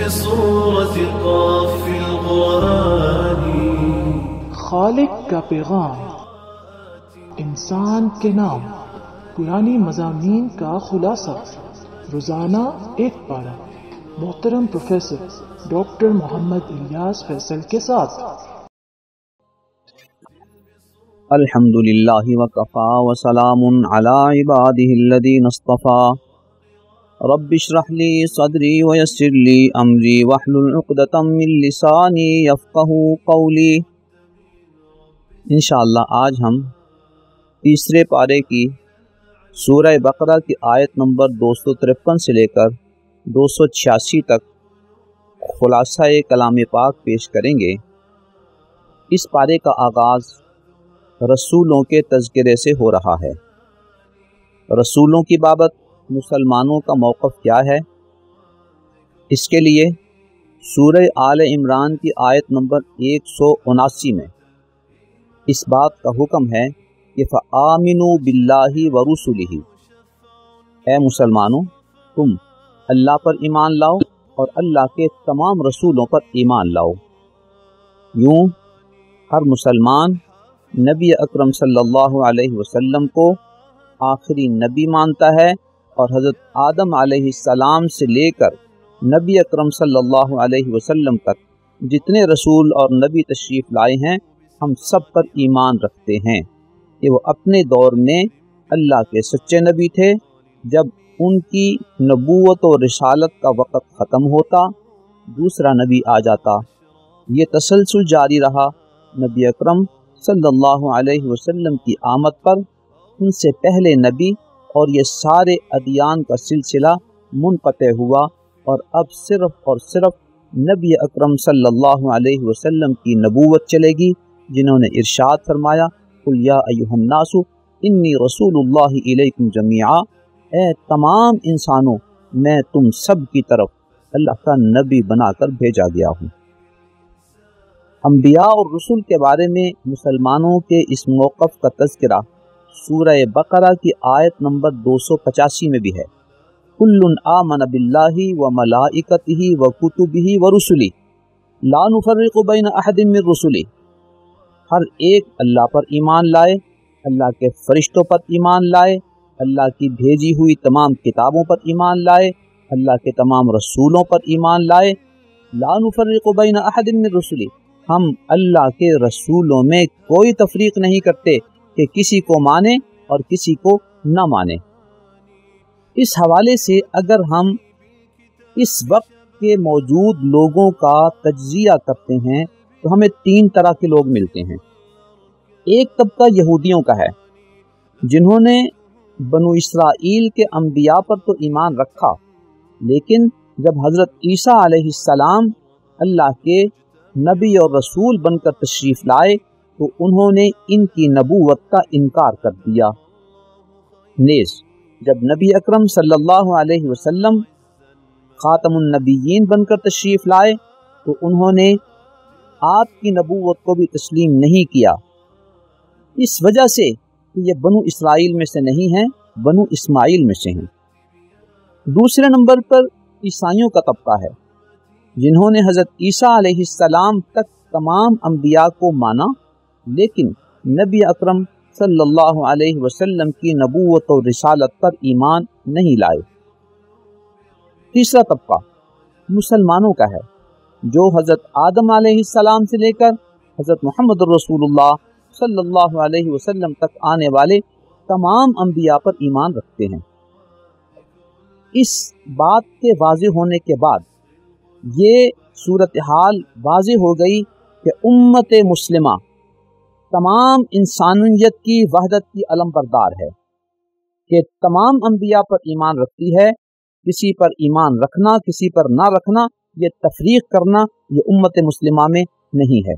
بصورة قاف في القرآن. خالق کا پیغام، انسان کے نام، پرانی مضامین کا خلاصہ، روزانہ ایک پارہ، محترم پروفیسر ڈاکٹر محمد الیاس فیصل کے ساتھ۔ الحمد للہ وکفا وسلام علی عبادہ الذین اصطفیٰ رب اشرح لی صدری ویسر لی امری واحلل عقدۃ من لسانی یفقہوا قولی۔ انشاءاللہ آج ہم تیسرے پارے کی سورہ بقرہ کی آیت نمبر 253 سے لے کر 286 تک خلاصہ کلام پاک پیش کریں گے۔ اس پارے کا آغاز رسولوں کے تذکرے سے ہو رہا ہے۔ رسولوں کی بابت مسلمانوں کا موقف کیا ہے؟ اس کے لیے سورہ آل عمران کی آیت نمبر 179 میں اس بات کا حکم ہے کہ فآمنوا باللہ ورسلہ، اے مسلمانوں تم اللہ پر ایمان لاؤ اور اللہ کے تمام رسولوں پر ایمان لاؤ۔ یوں ہر مسلمان نبی اکرم صلی اللہ علیہ وسلم کو آخری نبی مانتا ہے، اور حضرت آدم علیہ السلام سے لے کر نبی اکرم صلی اللہ علیہ وسلم تک جتنے رسول اور نبی تشریف لائے ہیں ہم سب پر ایمان رکھتے ہیں کہ وہ اپنے دور میں اللہ کے سچے نبی تھے۔ جب ان کی نبوت و رسالت کا وقت ختم ہوتا دوسرا نبی آ جاتا۔ یہ تسلسل جاری رہا۔ نبی اکرم صلی اللہ علیہ وسلم کی آمد پر ان سے پہلے نبی اور یہ سارے ادیان کا سلسلہ منقطع ہوا، اور اب صرف اور صرف نبی اکرم صلی اللہ علیہ وسلم کی نبوت چلے گی، جنہوں نے ارشاد فرمایا قل یا ایھا الناس انی رسول اللہ الیکم جمیعا، اے تمام انسانوں میں تم سب کی طرف اللہ کا نبی بنا کر بھیجا گیا ہوں۔ انبیاء اور رسول کے بارے میں مسلمانوں کے اس موقف کا تذکرہ سورہ بقرہ کی آیت نمبر 285 میں بھی ہے۔ کل آمن باللہ وملائکتہ وکتبہ ورسلہ لا نفرق بین احد من رسلہ، ہر ایک اللہ پر ایمان لائے، اللہ کے فرشتوں پر ایمان لائے، اللہ کی بھیجی ہوئی تمام کتابوں پر ایمان لائے، اللہ کے تمام رسولوں پر ایمان لائے۔ لا نفرق بین احد من رسلہ، ہم اللہ کے رسولوں میں کوئی تفریق نہیں کرتے کہ کسی کو مانے اور کسی کو نہ مانے۔ اس حوالے سے اگر ہم اس وقت کے موجود لوگوں کا تجزیہ کرتے ہیں تو ہمیں 3 طرح کے لوگ ملتے ہیں۔ ایک طبقہ یہودیوں کا ہے، جنہوں نے بنو اسرائیل کے انبیاء پر تو ایمان رکھا، لیکن جب حضرت عیسیٰ علیہ السلام اللہ کے نبی اور رسول بن کر تشریف لائے تو انہوں نے ان کی نبوت کا انکار کر دیا۔ نیز جب نبی اکرم صلی اللہ علیہ وسلم خاتم النبیین بن کر تشریف لائے تو انہوں نے آپ کی نبوت کو بھی تسلیم نہیں کیا، اس وجہ سے کہ یہ بنو اسرائیل میں سے نہیں ہیں، بنو اسماعیل میں سے ہیں۔ دوسرے نمبر پر عیسائیوں کا طبقہ ہے، جنہوں نے حضرت عیسیٰ علیہ السلام تک تمام انبیاء کو مانا، لیکن نبی اکرم صلی اللہ علیہ وسلم کی نبوت و رسالت پر ایمان نہیں لائے۔ تیسرا طبقہ مسلمانوں کا ہے، جو حضرت آدم علیہ السلام سے لے کر حضرت محمد رسول اللہ صلی اللہ علیہ وسلم تک آنے والے تمام انبیاء پر ایمان رکھتے ہیں۔ اس بات کے واضح ہونے کے بعد یہ صورتحال واضح ہو گئی کہ امت مسلمہ تمام انسانیت کی وحدت کی علم بردار ہے، کہ تمام انبیاء پر ایمان رکھتی ہے۔ کسی پر ایمان رکھنا، کسی پر نہ رکھنا، یہ تفریق کرنا یہ امت مسلمہ میں نہیں ہے۔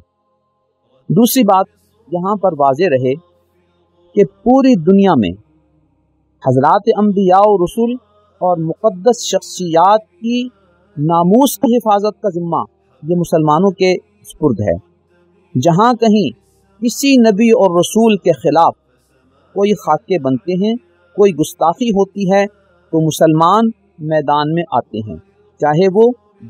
دوسری بات یہاں پر واضح رہے کہ پوری دنیا میں حضرات انبیاء و رسول اور مقدس شخصیات کی ناموس کی حفاظت کا ذمہ یہ مسلمانوں کے سپرد ہے۔ جہاں کہیں کسی نبی اور رسول کے خلاف کوئی خاکے بنتے ہیں، کوئی گستاخی ہوتی ہے تو مسلمان میدان میں آتے ہیں، چاہے وہ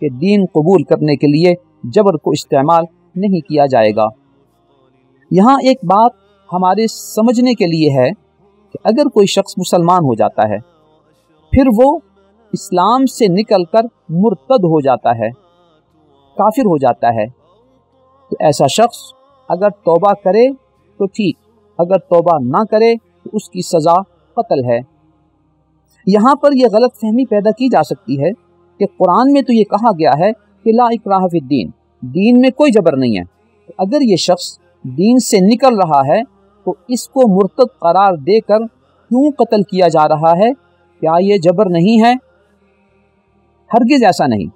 کہ دین قبول کرنے کے لیے جبر کو استعمال نہیں کیا جائے گا۔ یہاں ایک بات ہمارے سمجھنے کے لیے ہے کہ اگر کوئی شخص مسلمان ہو جاتا ہے پھر وہ اسلام سے نکل کر مرتد ہو جاتا ہے، کافر ہو جاتا ہے، تو ایسا شخص اگر توبہ کرے تو ٹھیک، اگر توبہ نہ کرے تو اس کی سزا قتل ہے۔ یہاں پر یہ غلط فہمی پیدا کی جا سکتی ہے کہ قرآن میں تو یہ کہا گیا ہے کہ لا اکراہ فی الدین، دین میں کوئی جبر نہیں ہے، اگر یہ شخص دین سے نکل رہا ہے تو اس کو مرتد قرار دے کر کیوں قتل کیا جا رہا ہے؟ کیا یہ جبر نہیں ہے؟ ہرگز ایسا نہیں۔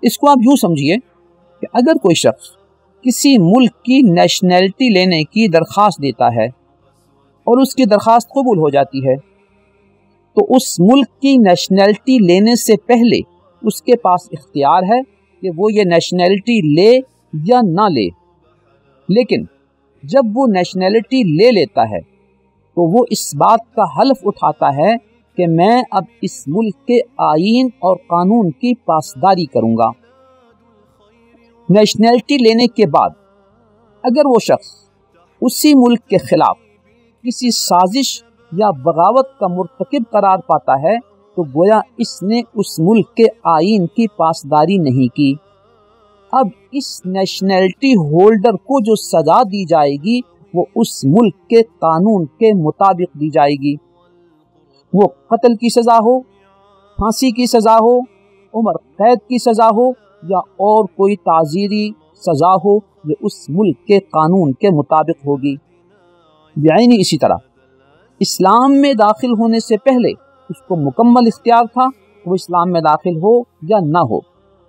اس کو آپ یوں سمجھیے کہ اگر کوئی شخص کسی ملک کی نیشنلٹی لینے کی درخواست دیتا ہے اور اس کی درخواست قبول ہو جاتی ہے تو اس ملک کی نیشنلٹی لینے سے پہلے اس کے پاس اختیار ہے کہ وہ یہ نیشنلٹی لے یا نہ لے، لیکن جب وہ نیشنلٹی لے لیتا ہے تو وہ اس بات کا حلف اٹھاتا ہے کہ میں اب اس ملک کے آئین اور قانون کی پاسداری کروں گا۔ نیشنلٹی لینے کے بعد اگر وہ شخص اسی ملک کے خلاف کسی سازش یا بغاوت کا مرتکب قرار پاتا ہے تو گویا اس نے اس ملک کے آئین کی پاسداری نہیں کی۔ اب اس نیشنلٹی ہولڈر کو جو سزا دی جائے گی وہ اس ملک کے قانون کے مطابق دی جائے گی، وہ قتل کی سزا ہو، پھانسی کی سزا ہو، عمر قید کی سزا ہو یا اور کوئی تعزیری سزا ہو، یہ اس ملک کے قانون کے مطابق ہوگی۔ یعنی اسی طرح اسلام میں داخل ہونے سے پہلے اس کو مکمل اختیار تھا وہ اسلام میں داخل ہو یا نہ ہو،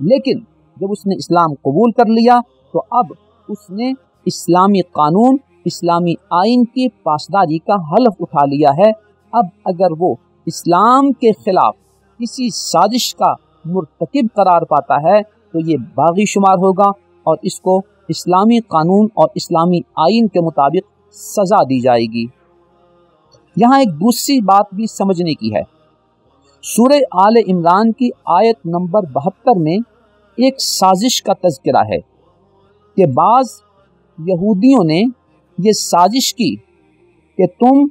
لیکن جب اس نے اسلام قبول کر لیا تو اب اس نے اسلامی قانون، اسلامی آئین کی پاسداری کا حلف اٹھا لیا ہے۔ اب اگر وہ اسلام کے خلاف کسی سازش کا مرتکب قرار پاتا ہے تو یہ باغی شمار ہوگا اور اس کو اسلامی قانون اور اسلامی آئین کے مطابق سزا دی جائے گی۔ یہاں ایک دوسری بات بھی سمجھنے کی ہے۔ سورہ آل عمران کی آیت نمبر 72 میں ایک سازش کا تذکرہ ہے کہ بعض یہودیوں نے یہ سازش کی کہ تم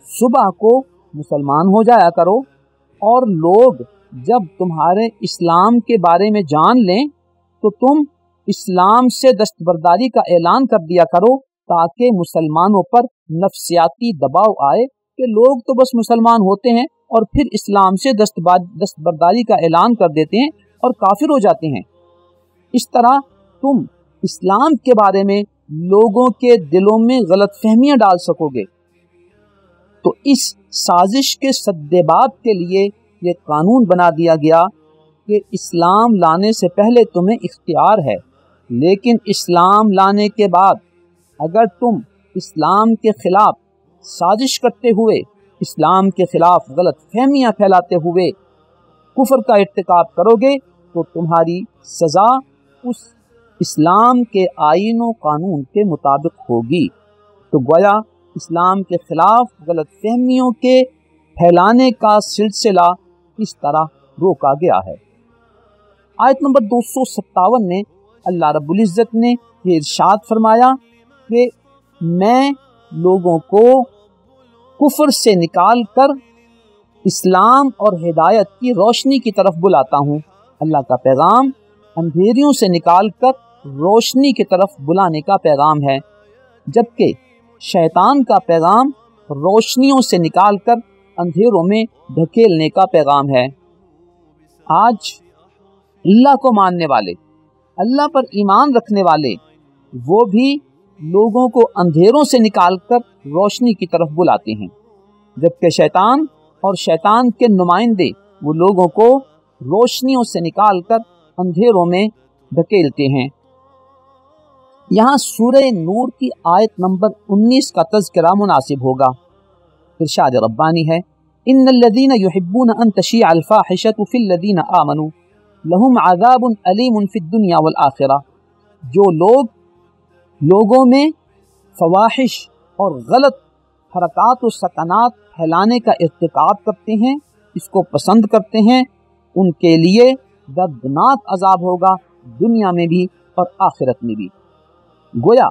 صبح کو مسلمان ہو جایا کرو اور لوگ جب تمہارے اسلام کے بارے میں جان لیں تو تم اسلام سے دستبرداری کا اعلان کر دیا کرو تاکہ مسلمانوں پر نفسیاتی دباؤ آئے کہ لوگ تو بس مسلمان ہوتے ہیں اور پھر اسلام سے دستبرداری کا اعلان کر دیتے ہیں اور کافر ہو جاتے ہیں۔ اس طرح تم اسلام کے بارے میں لوگوں کے دلوں میں غلط فہمیاں ڈال سکو گے۔ تو اس سازش کے سدباب کے لیے یہ قانون بنا دیا گیا کہ اسلام لانے سے پہلے تمہیں اختیار ہے، لیکن اسلام لانے کے بعد اگر تم اسلام کے خلاف سازش کرتے ہوئے، اسلام کے خلاف غلط فہمیاں پھیلاتے ہوئے کفر کا ارتکاب کرو گے تو تمہاری سزا اس اسلام کے آئین و قانون کے مطابق ہوگی۔ تو گویا اسلام کے خلاف غلط فہمیوں کے پھیلانے کا سلسلہ اس طرح روکا گیا ہے۔ آیت نمبر 257 میں اللہ رب العزت نے یہ ارشاد فرمایا کہ میں لوگوں کو کفر سے نکال کر اسلام اور ہدایت کی روشنی کی طرف بلاتا ہوں۔ اللہ کا پیغام اندھیریوں سے نکال کر روشنی کی طرف بلانے کا پیغام ہے، جبکہ شیطان کا پیغام روشنیوں سے نکال کر اندھیروں میں دھکیلنے کا پیغام ہے۔ آج اللہ کو ماننے والے، اللہ پر ایمان رکھنے والے، وہ بھی لوگوں کو اندھیروں سے نکال کر روشنی کی طرف بلاتے ہیں، جبکہ شیطان اور شیطان کے نمائندے وہ لوگوں کو روشنیوں سے نکال کر اندھیروں میں دھکیلتے ہیں۔ یہاں سورہ نور کی آیت نمبر 19 کا تذکرہ مناسب ہوگا۔ ارشاد ربانی ہے، ان الذین یحبون ان تشیع الفاحشۃ فی الذین آمنوا لہم عذاب علیم فی الدنیا والآخرہ۔ جو لوگ لوگوں میں فواحش اور غلط حرکات و سکنات پھیلانے کا ارتکاب کرتے ہیں، اس کو پسند کرتے ہیں، ان کے لیے دردناک عذاب ہوگا دنیا میں بھی اور آخرت میں بھی۔ گویا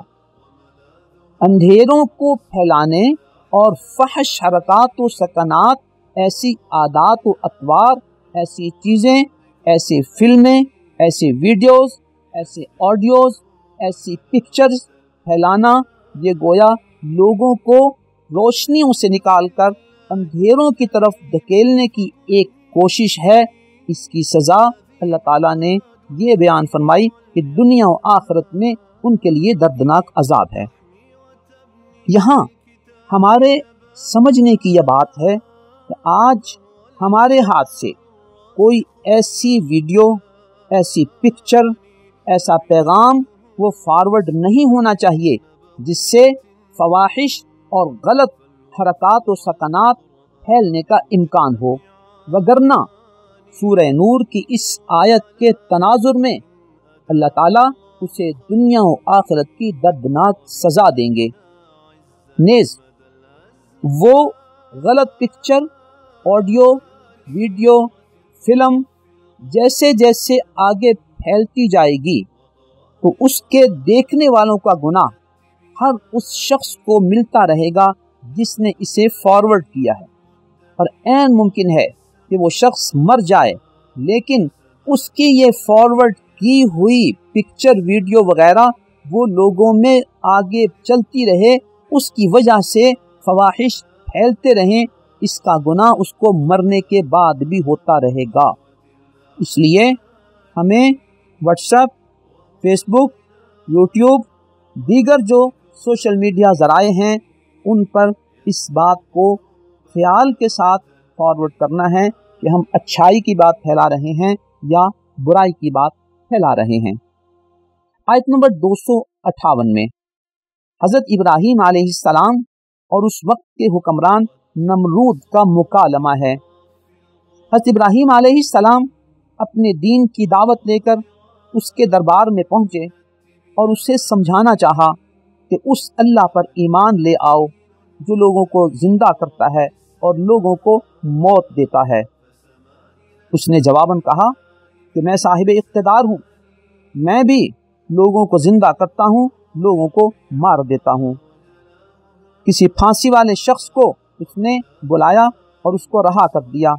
اندھیروں کو پھیلانے اور فحش حرکات و سکنات، ایسی عادات و اطوار، ایسی چیزیں، ایسی فلمیں، ایسی ویڈیوز، ایسے آڈیوز، ایسی پکچرز پھیلانا، یہ گویا لوگوں کو روشنیوں سے نکال کر اندھیروں کی طرف دھکیلنے کی ایک کوشش ہے۔ اس کی سزا اللہ تعالیٰ نے یہ بیان فرمائی کہ دنیا و آخرت میں ان کے لیے دردناک عذاب ہے۔ یہاں ہمارے سمجھنے کی یہ بات ہے کہ آج ہمارے ہاتھ سے کوئی ایسی ویڈیو، ایسی پکچر، ایسا پیغام وہ فارورڈ نہیں ہونا چاہیے جس سے فواحش اور غلط حرکات و سکنات پھیلنے کا امکان ہو، وگرنہ سورہ نور کی اس آیت کے تناظر میں اللہ تعالیٰ اسے دنیا و آخرت کی دردناک سزا دیں گے۔ نیز وہ غلط پکچر، آڈیو، ویڈیو، فلم جیسے جیسے آگے پھیلتی جائے گی تو اس کے دیکھنے والوں کا گناہ ہر اس شخص کو ملتا رہے گا جس نے اسے فارورڈ کیا ہے، اور عین ممکن ہے کہ وہ شخص مر جائے لیکن اس کی یہ فارورڈ کی ہوئی پکچر، ویڈیو وغیرہ وہ لوگوں میں آگے چلتی رہے، اس کی وجہ سے فواحش پھیلتے رہیں، اس کا گناہ اس کو مرنے کے بعد بھی ہوتا رہے گا۔ اس لیے ہمیں واٹس ایپ، فیس بک، یوٹیوب، دیگر جو سوشل میڈیا ذرائع ہیں ان پر اس بات کو خیال کے ساتھ فارورڈ کرنا ہے کہ ہم اچھائی کی بات پھیلا رہے ہیں یا برائی کی بات پھیلا رہے ہیں۔ آیت نمبر 258 میں حضرت ابراہیم علیہ السلام اور اس وقت کے حکمران نمرود کا مکالمہ ہے۔ حضرت ابراہیم علیہ السلام اپنے دین کی دعوت لے کر اس کے دربار میں پہنچے اور اسے سمجھانا چاہا کہ اس اللہ پر ایمان لے آؤ جو لوگوں کو زندہ کرتا ہے اور لوگوں کو موت دیتا ہے۔ اس نے جواباً کہا کہ میں صاحب اقتدار ہوں، میں بھی لوگوں کو زندہ کرتا ہوں، لوگوں کو مار دیتا ہوں۔ کسی پھانسی والے شخص کو اس نے بلایا اور اس کو رہا کر دیا،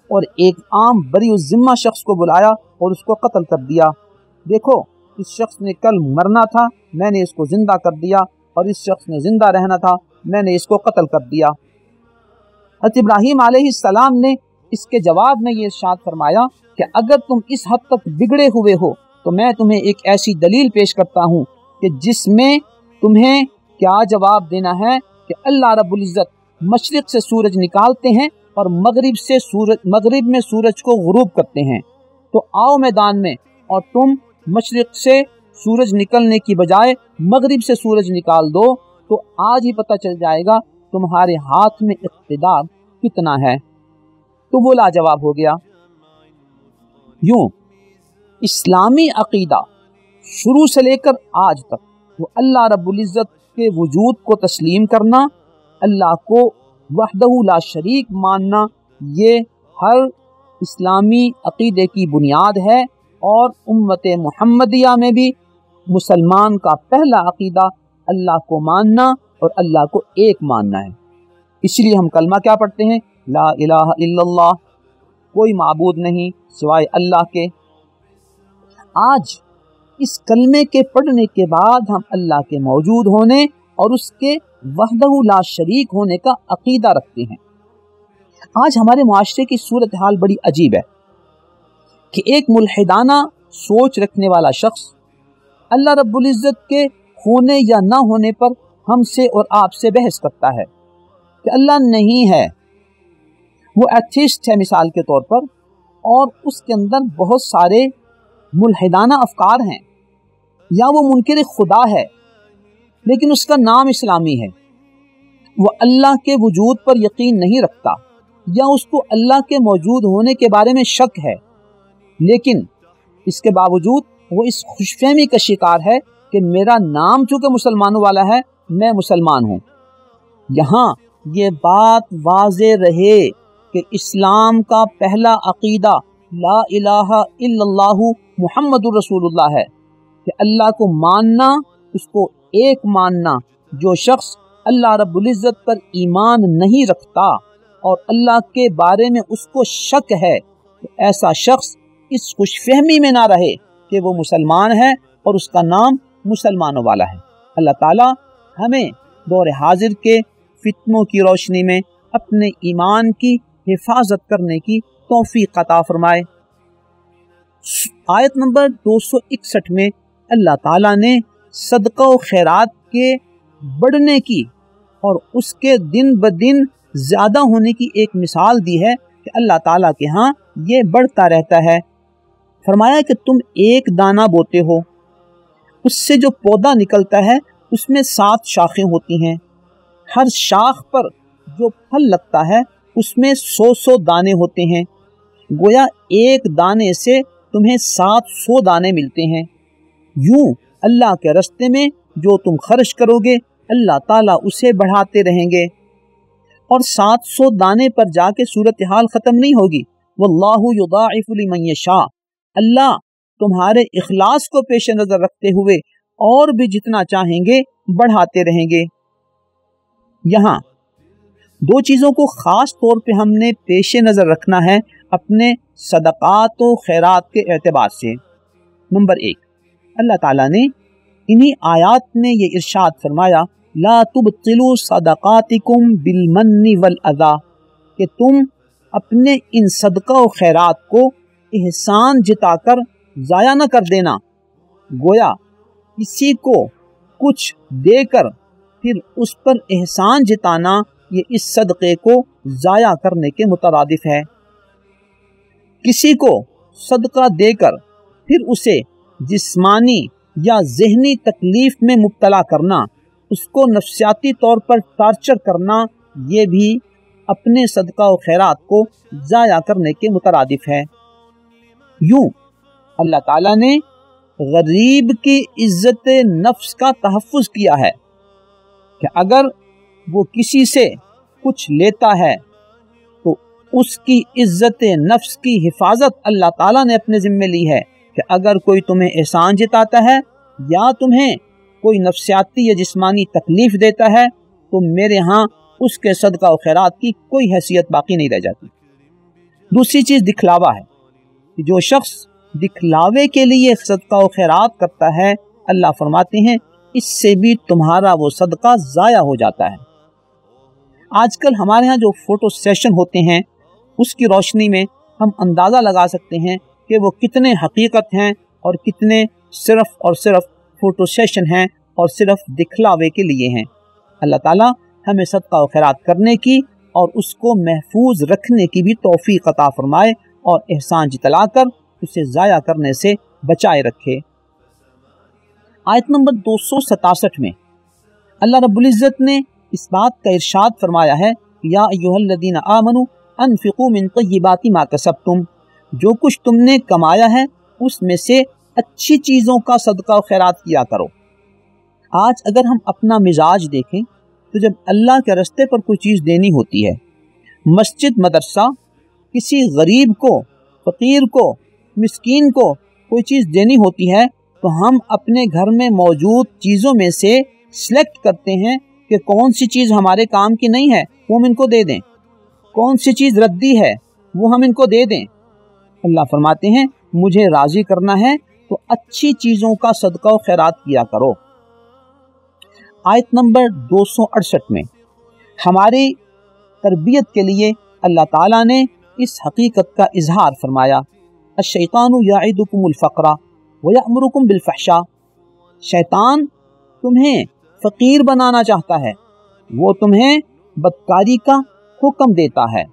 اور ایک عام بری الذمہ شخص کو بلایا اور اس کو قتل کر دیا۔ دیکھو، اس شخص نے کل مرنا تھا، میں نے اس کو زندہ کر دیا، اور اس شخص نے زندہ رہنا تھا، میں نے اس کو قتل کر دیا۔ حضرت ابراہیم علیہ السلام نے اس کے جواب میں یہ ارشاد فرمایا کہ اگر تم اس حد تک بگڑے ہوئے ہو تو میں تمہیں ایک ایسی دلیل پیش کرتا ہوں کہ جس میں تمہیں کیا جواب دینا ہے کہ اللہ رب العزت مشرق سے سورج نکالتے ہیں اور مغرب میں سورج کو غروب کرتے ہیں، تو آؤ میدان میں اور تم مشرق سے سورج نکلنے کی بجائے مغرب سے سورج نکال دو، تو آج ہی پتہ چل جائے گا تمہارے ہاتھ میں اقتدار کتنا ہے۔ تو وہ لاجواب ہو گیا۔ یوں اسلامی عقیدہ شروع سے لے کر آج تک وہ اللہ رب العزت کے وجود کو تسلیم کرنا، اللہ کو وحدہ لا شریک ماننا، یہ ہر اسلامی عقیدے کی بنیاد ہے، اور امت محمدیہ میں بھی مسلمان کا پہلا عقیدہ اللہ کو ماننا اور اللہ کو ایک ماننا ہے۔ اس لیے ہم کلمہ کیا پڑھتے ہیں؟ لا الہ الا اللہ، کوئی معبود نہیں سوائے اللہ کے۔ آج اس کلمے کے پڑھنے کے بعد ہم اللہ کے موجود ہونے اور اس کے وحدہ لا شریک ہونے کا عقیدہ رکھتے ہیں۔ آج ہمارے معاشرے کی صورتحال بڑی عجیب ہے کہ ایک ملحدانہ سوچ رکھنے والا شخص اللہ رب العزت کے ہونے یا نہ ہونے پر ہم سے اور آپ سے بحث کرتا ہے کہ اللہ نہیں ہے، وہ ایتھیسٹ ہے مثال کے طور پر، اور اس کے اندر بہت سارے ملحدانہ افکار ہیں، یا وہ منکر خدا ہے لیکن اس کا نام اسلامی ہے، وہ اللہ کے وجود پر یقین نہیں رکھتا، یا اس کو اللہ کے موجود ہونے کے بارے میں شک ہے، لیکن اس کے باوجود وہ اس خوش فہمی کا شکار ہے کہ میرا نام چونکہ مسلمانوں والا ہے میں مسلمان ہوں۔ یہاں یہ بات واضح رہے کہ اسلام کا پہلا عقیدہ لا الہ الا اللہ محمد الرسول اللہ ہے کہ اللہ کو ماننا، اس کو ایک ماننا۔ جو شخص اللہ رب العزت پر ایمان نہیں رکھتا اور اللہ کے بارے میں اس کو شک ہے تو ایسا شخص اس خوش فہمی میں نہ رہے کہ وہ مسلمان ہے اور اس کا نام مسلمانوں والا ہے۔ اللہ تعالی ہمیں دور حاضر کے فتنوں کی روشنی میں اپنے ایمان کی حفاظت کرنے کی توفیق عطا فرمائے۔ آیت نمبر 261 میں اللہ تعالیٰ نے صدقہ و خیرات کے بڑھنے کی اور اس کے دن بدن زیادہ ہونے کی ایک مثال دی ہے کہ اللہ تعالیٰ کے ہاں یہ بڑھتا رہتا ہے۔ فرمایا کہ تم ایک دانہ بوتے ہو، اس سے جو پودا نکلتا ہے اس میں 7 شاخیں ہوتی ہیں، ہر شاخ پر جو پھل لگتا ہے اس میں 100 دانے ہوتے ہیں، گویا ایک دانے سے تمہیں 700 دانے ملتے ہیں۔ یوں اللہ کے راستے میں جو تم خرچ کرو گے اللہ تعالیٰ اسے بڑھاتے رہیں گے، اور 700 دانے پر جا کے صورتحال ختم نہیں ہوگی۔ واللہ یضاعف لمن یشاء، اللہ تمہارے اخلاص کو پیش نظر رکھتے ہوئے اور بھی جتنا چاہیں گے بڑھاتے رہیں گے۔ یہاں 2 چیزوں کو خاص طور پہ ہم نے پیش نظر رکھنا ہے اپنے صدقات و خیرات کے اعتبار سے۔ نمبر 1، اللہ تعالیٰ نے انہی آیات میں یہ ارشاد فرمایا لا تبطلوا صدقاتکم بالمن والاذی، کہ تم اپنے ان صدقہ و خیرات کو احسان جتا کر ضائع نہ کر دینا۔ گویا کسی کو کچھ دے کر پھر اس پر احسان جتانا یہ اس صدقے کو ضائع کرنے کے مترادف ہے۔ کسی کو صدقہ دے کر پھر اسے جسمانی یا ذہنی تکلیف میں مبتلا کرنا، اس کو نفسیاتی طور پر ٹارچر کرنا، یہ بھی اپنے صدقہ و خیرات کو ضائع کرنے کے مترادف ہے۔ یوں اللہ تعالیٰ نے غریب کی عزت نفس کا تحفظ کیا ہے کہ اگر وہ کسی سے کچھ لیتا ہے تو اس کی عزت نفس کی حفاظت اللہ تعالیٰ نے اپنے ذمے لی ہے کہ اگر کوئی تمہیں احسان جتاتا ہے یا تمہیں کوئی نفسیاتی یا جسمانی تکلیف دیتا ہے تو میرے ہاں اس کے صدقہ و خیرات کی کوئی حیثیت باقی نہیں رہ جاتی۔ دوسری چیز دکھلاوا ہے کہ جو شخص دکھلاوے کے لیے صدقہ و خیرات کرتا ہے اللہ فرماتے ہیں اس سے بھی تمہارا وہ صدقہ ضائع ہو جاتا ہے۔ آج کل ہمارے ہاں جو فوٹو سیشن ہوتے ہیں اس کی روشنی میں ہم اندازہ لگا سکتے ہیں کہ وہ کتنے حقیقت ہیں اور کتنے صرف اور صرف فوٹو سیشن ہیں اور صرف دکھلاوے کے لیے ہیں۔ اللہ تعالیٰ ہمیں صدقہ و خیرات کرنے کی اور اس کو محفوظ رکھنے کی بھی توفیق عطا فرمائے اور احسان جتلا کر اسے ضائع کرنے سے بچائے رکھے۔ آیت نمبر 267 میں اللہ رب العزت نے اس بات کا ارشاد فرمایا ہے یا ایھا الذین آمنوا انفقوا من طیبات ما کسبتم، جو کچھ تم نے کمایا ہے اس میں سے اچھی چیزوں کا صدقہ و خیرات کیا کرو۔ آج اگر ہم اپنا مزاج دیکھیں تو جب اللہ کے راستے پر کوئی چیز دینی ہوتی ہے، مسجد مدرسہ، کسی غریب کو، فقیر کو، مسکین کو کوئی چیز دینی ہوتی ہے تو ہم اپنے گھر میں موجود چیزوں میں سے سلیکٹ کرتے ہیں کہ کون سی چیز ہمارے کام کی نہیں ہے وہ ہم ان کو دے دیں، کون سی چیز ردی ہے وہ ہم ان کو دے دیں۔ اللہ فرماتے ہیں مجھے راضی کرنا ہے تو اچھی چیزوں کا صدقہ و خیرات کیا کرو۔ آیت نمبر 268 میں ہماری تربیت کے لیے اللہ تعالیٰ نے اس حقیقت کا اظہار فرمایا الشیطان یعدکم الفقر ویأمرکم بالفحشاء، شیطان تمہیں فقیر بنانا چاہتا ہے، وہ تمہیں بدکاری کا حکم دیتا ہے،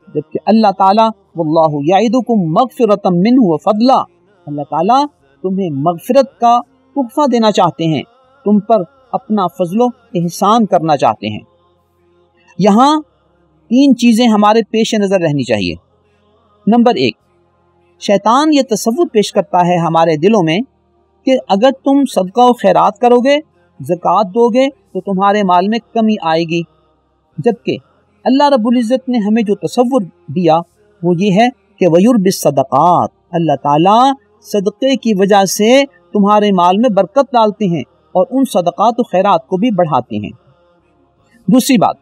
جبکہ اللہ تعالیٰ واللہ یعدکم مغفرۃ منہ وفضلا، اللہ تعالیٰ تمہیں مغفرت کا تحفہ دینا چاہتے ہیں، تم پر اپنا فضل و احسان کرنا چاہتے ہیں۔ یہاں 3 چیزیں ہمارے پیش نظر رہنی چاہیے۔ نمبر 1، شیطان یہ تصور پیش کرتا ہے ہمارے دلوں میں کہ اگر تم صدقہ و خیرات کرو گے، زکوٰۃ دو گے تو تمہارے مال میں کمی آئے گی، جبکہ اللہ رب العزت نے ہمیں جو تصور دیا وہ یہ ہے کہ وَيُرْبِي الصَّدَقَاتِ، اللہ تعالیٰ صدقے کی وجہ سے تمہارے مال میں برکت ڈالتے ہیں اور ان صدقات و خیرات کو بھی بڑھاتے ہیں۔ دوسری بات،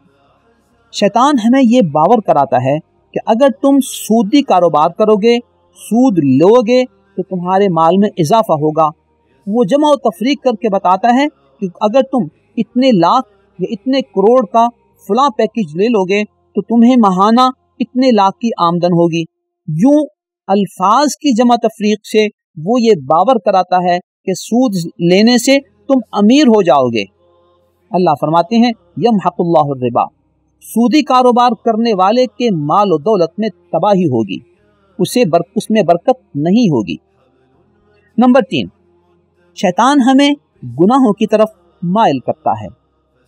شیطان ہمیں یہ باور کراتا ہے کہ اگر تم سودی کاروبار کرو گے، سود لو گے تو تمہارے مال میں اضافہ ہوگا۔ وہ جمع و تفریق کر کے بتاتا ہے کہ اگر تم اتنے لاکھ یا اتنے کروڑ کا فلاں پیکیج لے لو گے تو تمہیں ماہانہ اتنے لاکھ کی آمدن ہوگی۔ یوں الفاظ کی جمع تفریق سے وہ یہ باور کراتا ہے کہ سود لینے سے تم امیر ہو جاؤ گے۔ اللہ فرماتے ہیں یمحق اللہ الربا، سودی کاروبار کرنے والے کے مال و دولت میں تباہی ہوگی، اس میں برکت نہیں ہوگی۔ نمبر 3، شیطان ہمیں گناہوں کی طرف مائل کرتا ہے،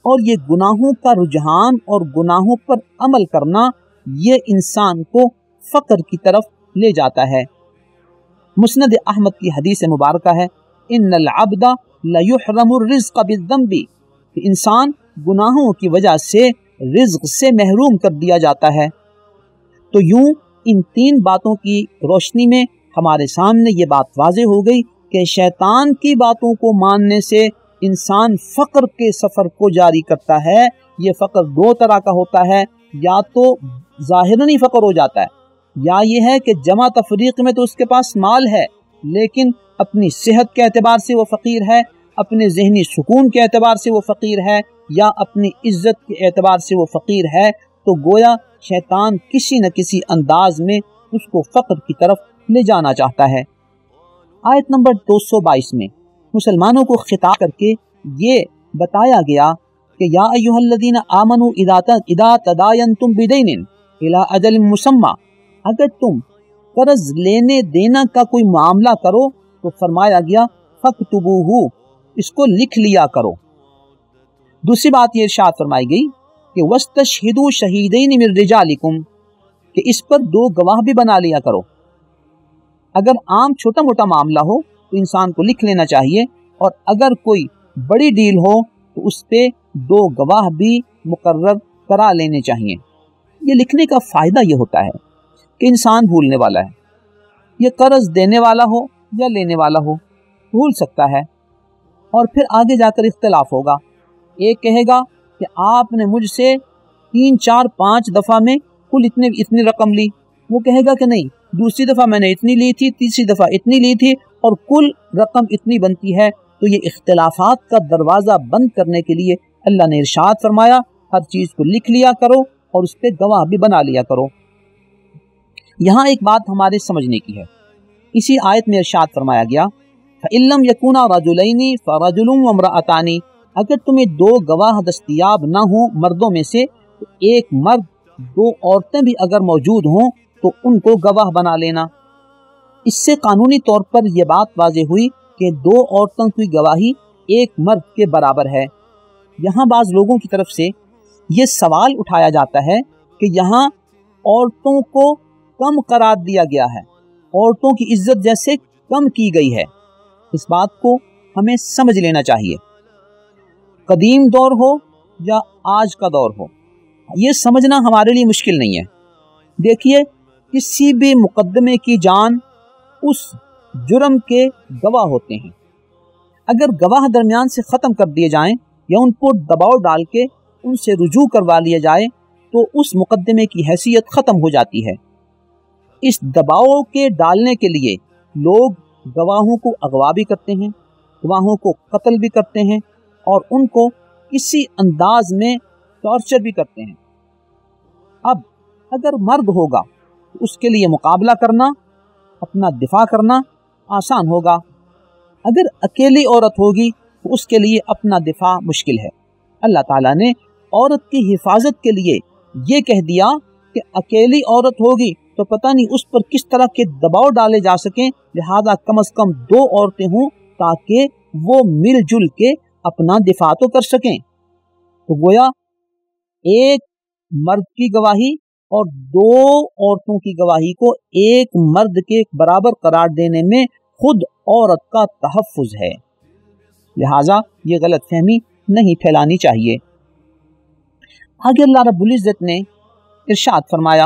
اور یہ گناہوں کا رجحان اور گناہوں پر عمل کرنا یہ انسان کو فقر کی طرف لے جاتا ہے۔ مسند احمد کی حدیث مبارکہ ہے ان العبد لیحرم الرزق بالذنب، کہ انسان گناہوں کی وجہ سے رزق سے محروم کر دیا جاتا ہے۔ تو یوں ان 3 باتوں کی روشنی میں ہمارے سامنے یہ بات واضح ہو گئی کہ شیطان کی باتوں کو ماننے سے انسان فقر کے سفر کو جاری کرتا ہے۔ یہ فقر 2 طرح کا ہوتا ہے، یا تو ظاہراً ہی فقر ہو جاتا ہے، یا یہ ہے کہ جمع تفریق میں تو اس کے پاس مال ہے لیکن اپنی صحت کے اعتبار سے وہ فقیر ہے، اپنے ذہنی سکون کے اعتبار سے وہ فقیر ہے، یا اپنی عزت کے اعتبار سے وہ فقیر ہے۔ تو گویا شیطان کسی نہ کسی انداز میں اس کو فقر کی طرف لے جانا چاہتا ہے۔ آیت نمبر 222 میں مسلمانوں کو خطاب کر کے یہ بتایا گیا کہ یا ایھا الذین آمنوا اذا تداینتم بدین الی اجل مسمی، اگر تم قرض لینے دینا کا کوئی معاملہ کرو تو فرمایا گیا فاکتبوہ، اس کو لکھ لیا کرو۔ دوسری بات یہ ارشاد فرمائی گئی کہ واستشہدوا شہیدین من رجالکم، کہ اس پر 2 گواہ بھی بنا لیا کرو۔ اگر عام چھوٹا موٹا معاملہ ہو تو انسان کو لکھ لینا چاہیے، اور اگر کوئی بڑی ڈیل ہو تو اس پہ 2 گواہ بھی مقرر کرا لینے چاہیے۔ یہ لکھنے کا فائدہ یہ ہوتا ہے کہ انسان بھولنے والا ہے، یہ قرض دینے والا ہو یا لینے والا ہو بھول سکتا ہے، اور پھر آگے جا کر اختلاف ہوگا۔ ایک کہے گا کہ آپ نے مجھ سے 3 4 5 دفعہ میں کل اتنی رقم لی، وہ کہے گا کہ نہیں، دوسری دفعہ میں نے اتنی لی تھی، تیسری دفعہ اتنی لی تھی، اور کل رقم اتنی بنتی ہے۔ تو یہ اختلافات کا دروازہ بند کرنے کے لیے اللہ نے ارشاد فرمایا ہر چیز کو لکھ لیا کرو اور اس پہ گواہ بھی بنا لیا کرو۔ یہاں ایک بات ہمارے سمجھنے کی ہے، اسی آیت میں ارشاد فرمایا گیا فَإِن لَّمْ يَكُونَا رَجُلَيْنِ فَرَجُلٌ وَامْرَأَتَانِ، اگر تمہیں 2 گواہ دستیاب نہ ہوں مردوں میں سے تو ایک مرد 2 عورتیں بھی اگر موجود ہوں تو ان کو گواہ بنا لینا۔ اس سے قانونی طور پر یہ بات واضح ہوئی کہ 2 عورتوں کی گواہی ایک مرد کے برابر ہے۔ یہاں بعض لوگوں کی طرف سے یہ سوال اٹھایا جاتا ہے کہ یہاں عورتوں کو کم قرار دیا گیا ہے، عورتوں کی عزت جیسے کم کی گئی ہے۔ اس بات کو ہمیں سمجھ لینا چاہیے، قدیم دور ہو یا آج کا دور ہو، یہ سمجھنا ہمارے لیے مشکل نہیں ہے۔ دیکھیے، کسی بھی مقدمے کی جان اس جرم کے گواہ ہوتے ہیں، اگر گواہ درمیان سے ختم کر دیے جائیں یا ان کو دباؤ ڈال کے ان سے رجوع کروا لیا جائے تو اس مقدمے کی حیثیت ختم ہو جاتی ہے۔ اس دباؤ کے ڈالنے کے لیے لوگ گواہوں کو اغوا بھی کرتے ہیں، گواہوں کو قتل بھی کرتے ہیں، اور ان کو کسی انداز میں ٹارچر بھی کرتے ہیں۔ اب اگر مرد ہوگا تو اس کے لیے مقابلہ کرنا، اپنا دفاع کرنا آسان ہوگا، اگر اکیلی عورت ہوگی تو اس کے لیے اپنا دفاع مشکل ہے۔ اللہ تعالیٰ نے عورت کی حفاظت کے لیے یہ کہہ دیا کہ اکیلی عورت ہوگی تو پتہ نہیں اس پر کس طرح کے دباؤ ڈالے جا سکیں، لہذا کم از کم 2 عورتیں ہوں تاکہ وہ مل جل کے اپنا دفاع تو کر سکیں۔ تو گویا ایک مرد کی گواہی اور 2 عورتوں کی گواہی کو ایک مرد کے برابر قرار دینے میں خود عورت کا تحفظ ہے، لہذا یہ غلط فہمی نہیں پھیلانی چاہیے۔ آگے اللہ رب العزت نے ارشاد فرمایا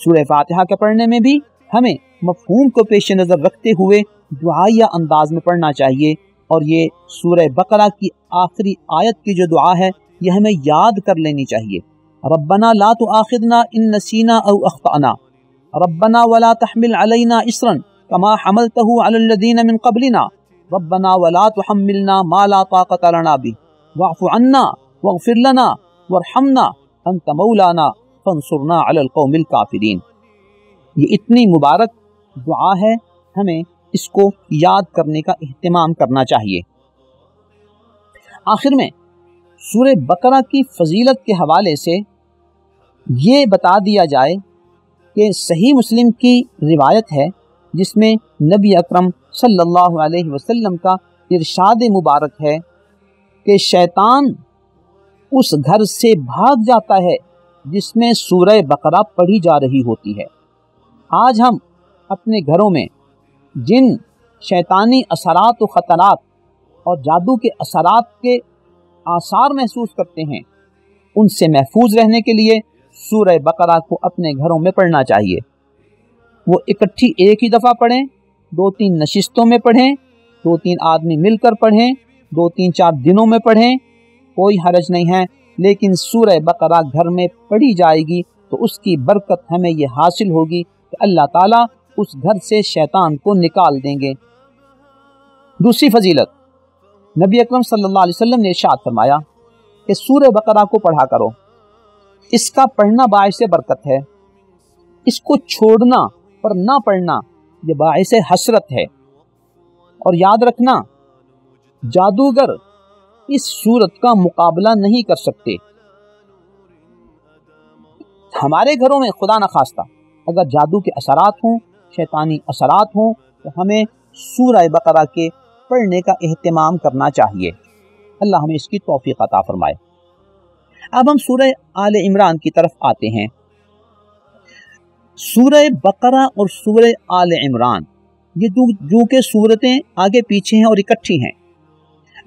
سورہ فاتحہ کے پڑھنے میں بھی ہمیں مفہوم کو پیش نظر رکھتے ہوئے دعائیہ انداز میں پڑھنا چاہیے، اور یہ سورہ بقرہ کی آخری آیت کی جو دعا ہے یہ ہمیں یاد کر لینی چاہیے۔ ربنا لا تؤاخذنا ان نسینا او اخطأنا ربنا ولا تحمل علينا اصرا كما حملته على الذين من قبلنا ربنا ولا تحملنا ما لا طاقة لنا به واعف عنا واغفر لنا وارحمنا انت مولانا فانصرنا على القوم الكافرين۔ یہ اتنی مبارک دعا ہے، ہمیں اس کو یاد کرنے کا اہتمام کرنا چاہیے۔ آخر میں سورہ بقرہ کی فضیلت کے حوالے سے یہ بتا دیا جائے کہ صحیح مسلم کی روایت ہے جس میں نبی اکرم صلی اللہ علیہ وسلم کا ارشاد مبارک ہے کہ شیطان اس گھر سے بھاگ جاتا ہے جس میں سورہ بقرہ پڑھی جا رہی ہوتی ہے۔ آج ہم اپنے گھروں میں جن شیطانی اثرات و خطرات اور جادو کے اثرات کے آثار محسوس کرتے ہیں، ان سے محفوظ رہنے کے لیے سورہ بقرہ کو اپنے گھروں میں پڑھنا چاہیے۔ وہ اکٹھی ایک ہی دفعہ پڑھیں، 2-3 نشستوں میں پڑھیں، 2-3 آدمی مل کر پڑھیں، 2-3-4 دنوں میں پڑھیں، کوئی حرج نہیں ہے، لیکن سورہ بقرہ گھر میں پڑھی جائے گی تو اس کی برکت ہمیں یہ حاصل ہوگی کہ اللہ تعالیٰ اس گھر سے شیطان کو نکال دیں گے۔ دوسری فضیلت، نبی اکرم صلی اللہ علیہ وسلم نے ارشاد فرمایا کہ سورہ بقرہ کو پڑھا کرو، اس کا پڑھنا باعث برکت ہے، اس کو چھوڑنا پر نہ پڑھنا یہ باعث حسرت ہے۔ اور یاد رکھنا، جادوگر اس سورت کا مقابلہ نہیں کر سکتے۔ ہمارے گھروں میں خدا نخواستہ اگر جادو کے اثرات ہوں، شیطانی اثرات ہوں، تو ہمیں سورہ بقرہ کے پڑھنے کا اہتمام کرنا چاہیے۔ اللہ ہمیں اس کی توفیق عطا فرمائے۔ اب ہم سورہ آل عمران کی طرف آتے ہیں۔ سورہ بقرہ اور سورہ آل عمران یہ جو کہ صورتیں آگے پیچھے ہیں اور اکٹھی ہیں،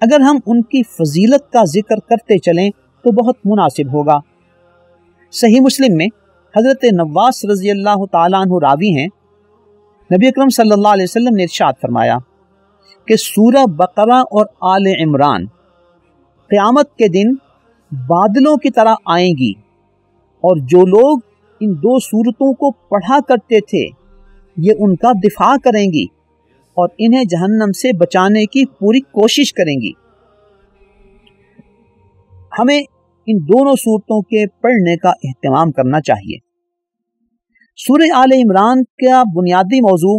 اگر ہم ان کی فضیلت کا ذکر کرتے چلیں تو بہت مناسب ہوگا۔ صحیح مسلم میں حضرت نواس رضی اللہ تعالیٰ عنہ راوی ہیں، نبی اکرم صلی اللہ علیہ وسلم نے ارشاد فرمایا کہ سورہ بقرہ اور آل عمران قیامت کے دن بادلوں کی طرح آئیں گی، اور جو لوگ ان 2 سورتوں کو پڑھا کرتے تھے یہ ان کا دفاع کریں گی اور انہیں جہنم سے بچانے کی پوری کوشش کریں گی۔ ہمیں ان دونوں سورتوں کے پڑھنے کا اہتمام کرنا چاہیے۔ سورہ آل عمران کا بنیادی موضوع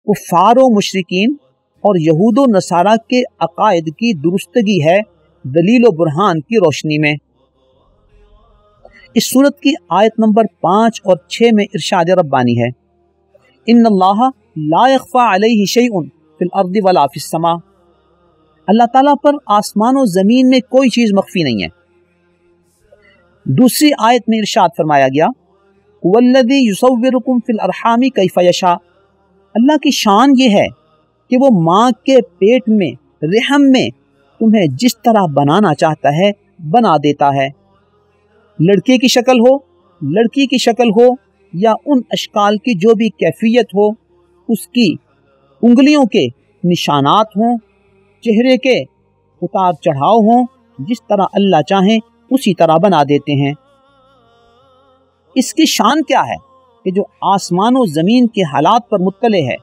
کفار و مشرکین اور یہود و نصارہ کے عقائد کی درستگی ہے، دلیل و برہان کی روشنی میں۔ اس سورت کی آیت نمبر 5 اور 6 میں ارشاد ربانی ہے، ان اللہ لا یخفی علیہ شیء فی الارض ولا فی السماء۔ اللہ تعالیٰ پر آسمان و زمین میں کوئی چیز مخفی نہیں ہے۔ دوسری آیت میں ارشاد فرمایا گیا، والذی یصورکم فی الارحام کیف یشاء۔ اللہ کی شان یہ ہے کہ وہ ماں کے پیٹ میں، رحم میں تمہیں جس طرح بنانا چاہتا ہے بنا دیتا ہے، لڑکے کی شکل ہو، لڑکی کی شکل ہو، یا ان اشکال کی جو بھی کیفیت ہو، اس کی انگلیوں کے نشانات ہوں، چہرے کے اتار چڑھاؤ ہوں، جس طرح اللہ چاہیں اسی طرح بنا دیتے ہیں۔ اس کی شان کیا ہے کہ جو آسمان و زمین کے حالات پر مطلع ہے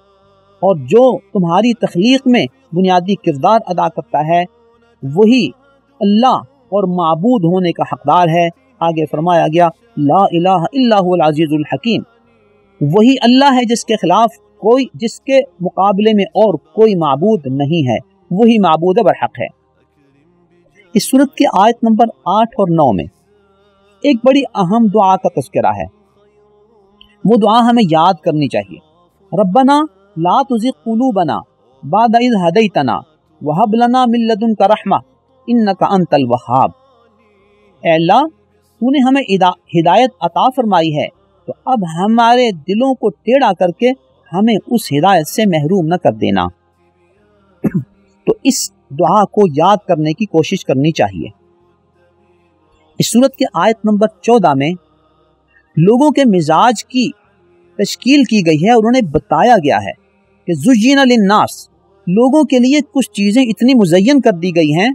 اور جو تمہاری تخلیق میں بنیادی کردار ادا کرتا ہے وہی اللہ اور معبود ہونے کا حقدار ہے۔ آگے فرمایا گیا، لا الہ الا هو العزیز الحکیم، وہی اللہ ہے جس کے مقابلے میں اور کوئی معبود نہیں ہے، وہی معبود برحق ہے۔ اس سورت کی آیت نمبر 8 اور 9 میں ایک بڑی اہم دعا کا تذکرہ ہے، وہ دعا ہمیں یاد کرنی چاہیے، ربنا لا تزغ قلوبنا بعد اذ ہدیتنا وہب لنا من لدنک رحمہ انک انت الوہاب۔ اے اللہ، تو نے ہمیں ہدایت عطا فرمائی ہے، تو اب ہمارے دلوں کو ٹیڑھا کر کے ہمیں اس ہدایت سے محروم نہ کر دینا۔ تو اس دعا کو یاد کرنے کی کوشش کرنی چاہیے۔ اس سورت کے آیت نمبر 14 میں لوگوں کے مزاج کی تشکیل کی گئی ہے اور انہیں بتایا گیا ہے کہ زُجِّنَ لِلنَّاسِ، لوگوں کے لیے کچھ چیزیں اتنی مزین کر دی گئی ہیں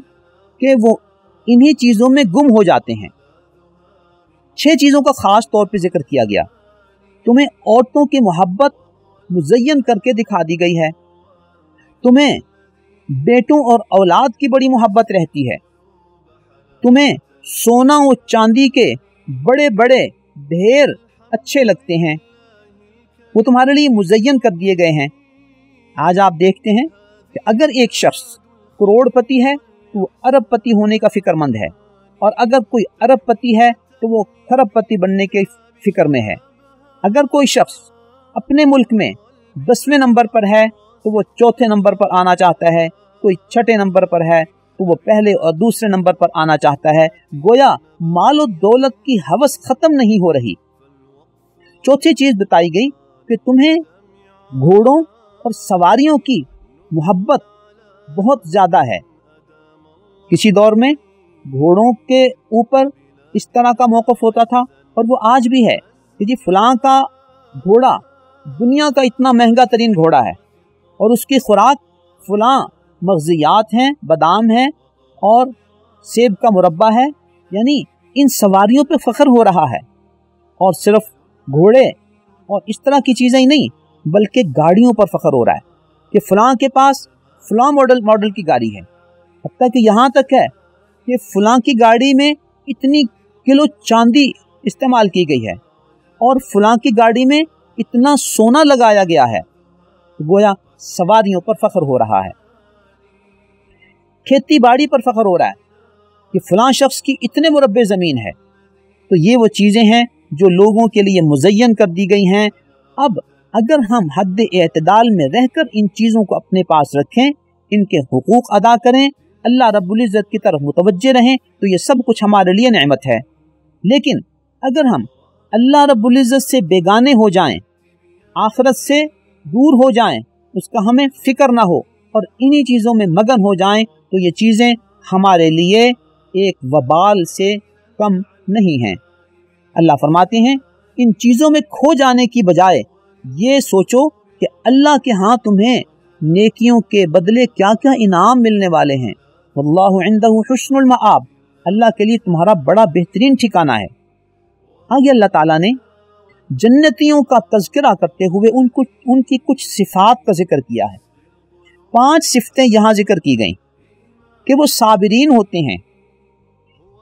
کہ وہ انہی چیزوں میں گم ہو جاتے ہیں۔ 6 چیزوں کا خاص طور پہ ذکر کیا گیا۔ تمہیں عورتوں کی محبت مزین کر کے دکھا دی گئی ہے، تمہیں بیٹوں اور اولاد کی بڑی محبت رہتی ہے، تمہیں سونا و چاندی کے بڑے بڑے ڈھیر اچھے لگتے ہیں، وہ تمہارے لیے مزین کر دیے گئے ہیں۔ آج آپ دیکھتے ہیں کہ اگر ایک شخص کروڑ پتی ہے تو وہ ارب پتی ہونے کا فکر مند ہے، اور اگر کوئی ارب پتی ہے تو وہ کھرب پتی بننے کے فکر میں ہے۔ اگر کوئی شخص اپنے ملک میں 10ویں نمبر پر ہے تو وہ 4تھے نمبر پر آنا چاہتا ہے، کوئی 6ٹھے نمبر پر ہے تو وہ پہلے اور دوسرے نمبر پر آنا چاہتا ہے۔ گویا مال و دولت کی ہوس ختم نہیں ہو رہی۔ چوتھی چیز بتائی گئی کہ تمہیں گھوڑوں اور سواریوں کی محبت بہت زیادہ ہے۔ کسی دور میں گھوڑوں کے اوپر اس طرح کا موقف ہوتا تھا، اور وہ آج بھی ہے کہ جی فلاں کا گھوڑا دنیا کا اتنا مہنگا ترین گھوڑا ہے، اور اس کی خوراک فلاں مغزیات ہیں، بادام ہیں اور سیب کا مربع ہے۔ یعنی ان سواریوں پہ فخر ہو رہا ہے، اور صرف گھوڑے اور اس طرح کی چیزیں ہی نہیں بلکہ گاڑیوں پر فخر ہو رہا ہے کہ فلاں کے پاس فلاں ماڈل کی گاڑی ہے، حتیٰ کہ یہاں تک ہے کہ فلاں کی گاڑی میں اتنی کلو چاندی استعمال کی گئی ہے اور فلاں کی گاڑی میں اتنا سونا لگایا گیا ہے۔ گویا سواریوں پر فخر ہو رہا ہے۔ کھیتی باڑی پر فخر ہو رہا ہے کہ فلاں شخص کی اتنے مربع زمین ہے۔ تو یہ وہ چیزیں ہیں جو لوگوں کے لیے مزین کر دی گئی ہیں۔ اب اگر ہم حد اعتدال میں رہ کر ان چیزوں کو اپنے پاس رکھیں، ان کے حقوق ادا کریں، اللہ رب العزت کی طرف متوجہ رہیں، تو یہ سب کچھ ہمارے لیے نعمت ہے۔ لیکن اگر ہم اللہ رب العزت سے بیگانے ہو جائیں، آخرت سے دور ہو جائیں، اس کا ہمیں فکر نہ ہو اور انہی چیزوں میں مگن ہو جائیں، تو یہ چیزیں ہمارے لیے ایک وبال سے کم نہیں ہیں۔ اللہ فرماتے ہیں ان چیزوں میں کھو جانے کی بجائے یہ سوچو کہ اللہ کے ہاں تمہیں نیکیوں کے بدلے کیا کیا انعام ملنے والے ہیں۔ واللہ عندہ حسن المآب، اللہ کے لیے تمہارا بڑا بہترین ٹھکانہ ہے۔ آگے اللہ تعالیٰ نے جنتیوں کا تذکرہ کرتے ہوئے ان کی کچھ صفات کا ذکر کیا ہے۔ 5 صفتیں یہاں ذکر کی گئیں کہ وہ صابرین ہوتے ہیں،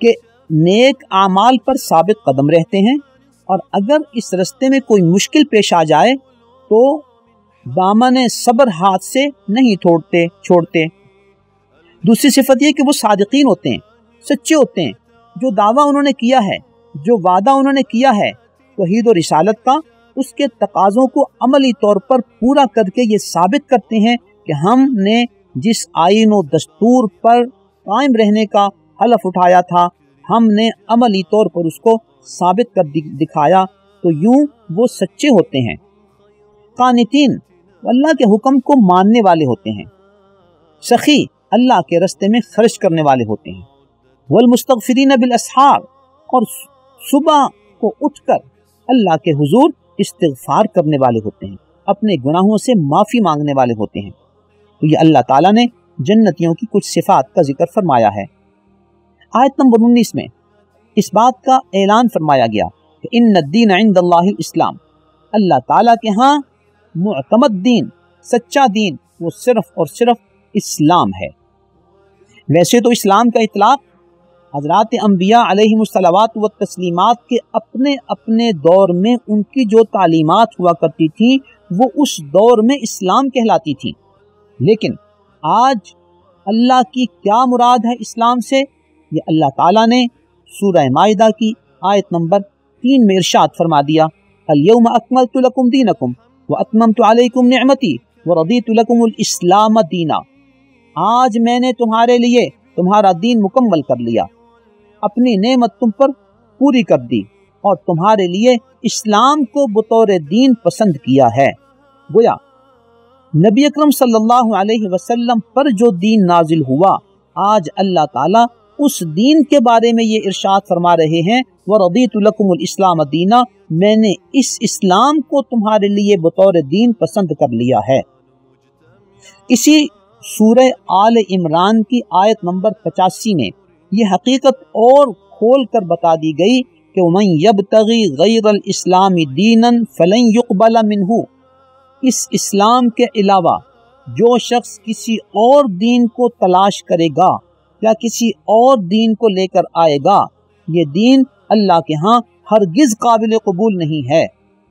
کہ نیک اعمال پر ثابت قدم رہتے ہیں، اور اگر اس رستے میں کوئی مشکل پیش آ جائے تو دامن صبر ہاتھ سے نہیں چھوڑتے۔ دوسری صفت یہ کہ وہ صادقین ہوتے ہیں، سچے ہوتے ہیں۔ جو دعویٰ انہوں نے کیا ہے، جو وعدہ انہوں نے کیا ہے توحید و رسالت کا، اس کے تقاضوں کو عملی طور پر پورا کر کے یہ ثابت کرتے ہیں کہ ہم نے جس آئین و دستور پر قائم رہنے کا حلف اٹھایا تھا، ہم نے عملی طور پر اس کو ثابت کر دکھایا۔ تو یوں وہ سچے ہوتے ہیں۔ قانتین، اللہ کے حکم کو ماننے والے ہوتے ہیں۔ سخی، اللہ کے رستے میں خرچ کرنے والے ہوتے ہیں۔ والمستغفرین بالاسحار، اور صبح کو اٹھ کر اللہ کے حضور استغفار کرنے والے ہوتے ہیں، اپنے گناہوں سے معافی مانگنے والے ہوتے ہیں۔ تو یہ اللہ تعالیٰ نے جنتیوں کی کچھ صفات کا ذکر فرمایا ہے۔ آیت نمبر 19 میں اس بات کا اعلان فرمایا گیا کہ ان الدین عند اللہ الاسلام، اللہ تعالیٰ کے ہاں معتمد دین، سچا دین، وہ صرف اور صرف اسلام ہے۔ ویسے تو اسلام کا اطلاق حضرات انبیاء علیہم الصلوات و تسلیمات کے اپنے اپنے دور میں ان کی جو تعلیمات ہوا کرتی تھیں وہ اس دور میں اسلام کہلاتی تھیں، لیکن آج اللہ کی کیا مراد ہے اسلام سے، یہ اللہ تعالیٰ نے سورہ مائدہ کی آیت نمبر 3 میں ارشاد فرما دیا، الیوم اکملت لکم دینکم واتممت علیکم نعمتی ورضیت لکم الاسلام دینا، آج میں نے تمہارے لیے تمہارا دین مکمل کر لیا، اپنی نعمت تم پر پوری کر دی اور تمہارے لیے اسلام کو بطور دین پسند کیا ہے۔ گویا نبی اکرم صلی اللہ علیہ وسلم پر جو دین نازل ہوا، آج اللہ تعالیٰ اس دین کے بارے میں یہ ارشاد فرما رہے ہیں وَرَضِيتُ لَكُمُ الْإِسْلَامَ دِينًا، میں نے اس اسلام کو تمہارے لیے بطور دین پسند کر لیا ہے۔ اسی سورہ آل عمران کی آیت نمبر 85 میں یہ حقیقت اور کھول کر بتا دی گئی کہ وَمَن يَبْتَغِي غَيْرَ الْإِسْلَامِ دِينًا فَلَن يُقْبَلَ مِنْهُ، اس اسلام کے علاوہ جو شخص کسی اور دین کو تلاش کرے گا یا کسی اور دین کو لے کر آئے گا، یہ دین اللہ کے ہاں ہرگز قابل قبول نہیں ہے۔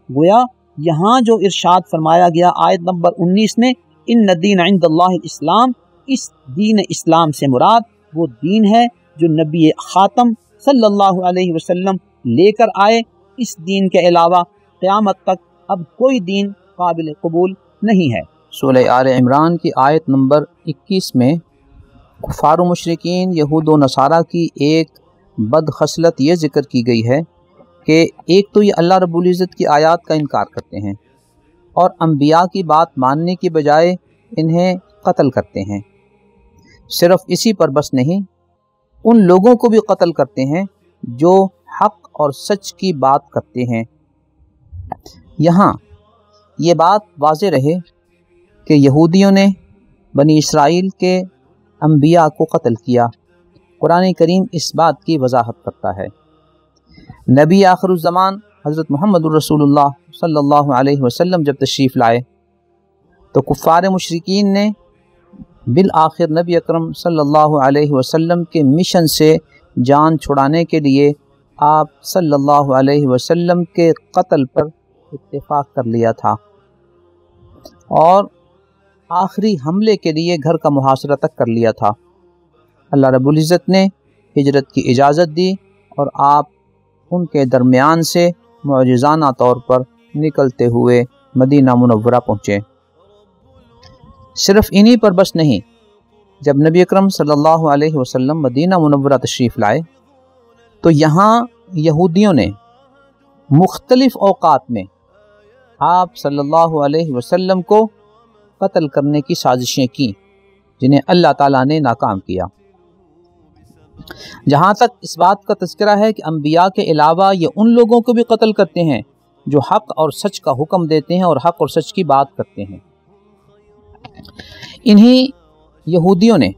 گویا یہاں جو ارشاد فرمایا گیا آیت نمبر 19 میں ان الدین عند اللہ الاسلام، اس دین اسلام سے مراد وہ دین ہے جو نبی خاتم صلی اللہ علیہ وسلم لے کر آئے۔ اس دین کے علاوہ قیامت تک اب کوئی دین قابل قبول نہیں ہے۔ سورہ آل عمران کی آیت نمبر 21 میں کفار و مشرکین یہود و نصارہ کی ایک بد خصلت یہ ذکر کی گئی ہے کہ ایک تو یہ اللہ رب العزت کی آیات کا انکار کرتے ہیں اور انبیاء کی بات ماننے کی بجائے انہیں قتل کرتے ہیں۔ صرف اسی پر بس نہیں، ان لوگوں کو بھی قتل کرتے ہیں جو حق اور سچ کی بات کرتے ہیں۔ یہاں یہ بات واضح رہے کہ یہودیوں نے بنی اسرائیل کے انبیاء کو قتل کیا۔ قرآن کریم اس بات کی وضاحت کرتا ہے۔ نبی آخر الزمان حضرت محمد الرسول اللہ صلی اللہ علیہ وسلم جب تشریف لائے تو کفار مشرکین نے بالآخر نبی اکرم صلی اللہ علیہ وسلم کے مشن سے جان چھڑانے کے لیے آپ صلی اللہ علیہ وسلم کے قتل پر اتفاق کر لیا تھا اور آخری حملے کے لیے گھر کا محاصرہ تک کر لیا تھا۔ اللہ رب العزت نے ہجرت کی اجازت دی اور آپ ان کے درمیان سے معجزانہ طور پر نکلتے ہوئے مدینہ منورہ پہنچے۔ صرف انہی پر بس نہیں، جب نبی اکرم صلی اللہ علیہ وسلم مدینہ منورہ تشریف لائے تو یہاں یہودیوں نے مختلف اوقات میں آپ صلی اللہ علیہ وسلم کو قتل کرنے کی سازشیں کی، جنہیں اللہ تعالیٰ نے ناکام کیا۔ جہاں تک اس بات کا تذکرہ ہے کہ انبیاء کے علاوہ یہ ان لوگوں کو بھی قتل کرتے ہیں جو حق اور سچ کا حکم دیتے ہیں اور حق اور سچ کی بات کرتے ہیں۔ انہی یہودیوں نے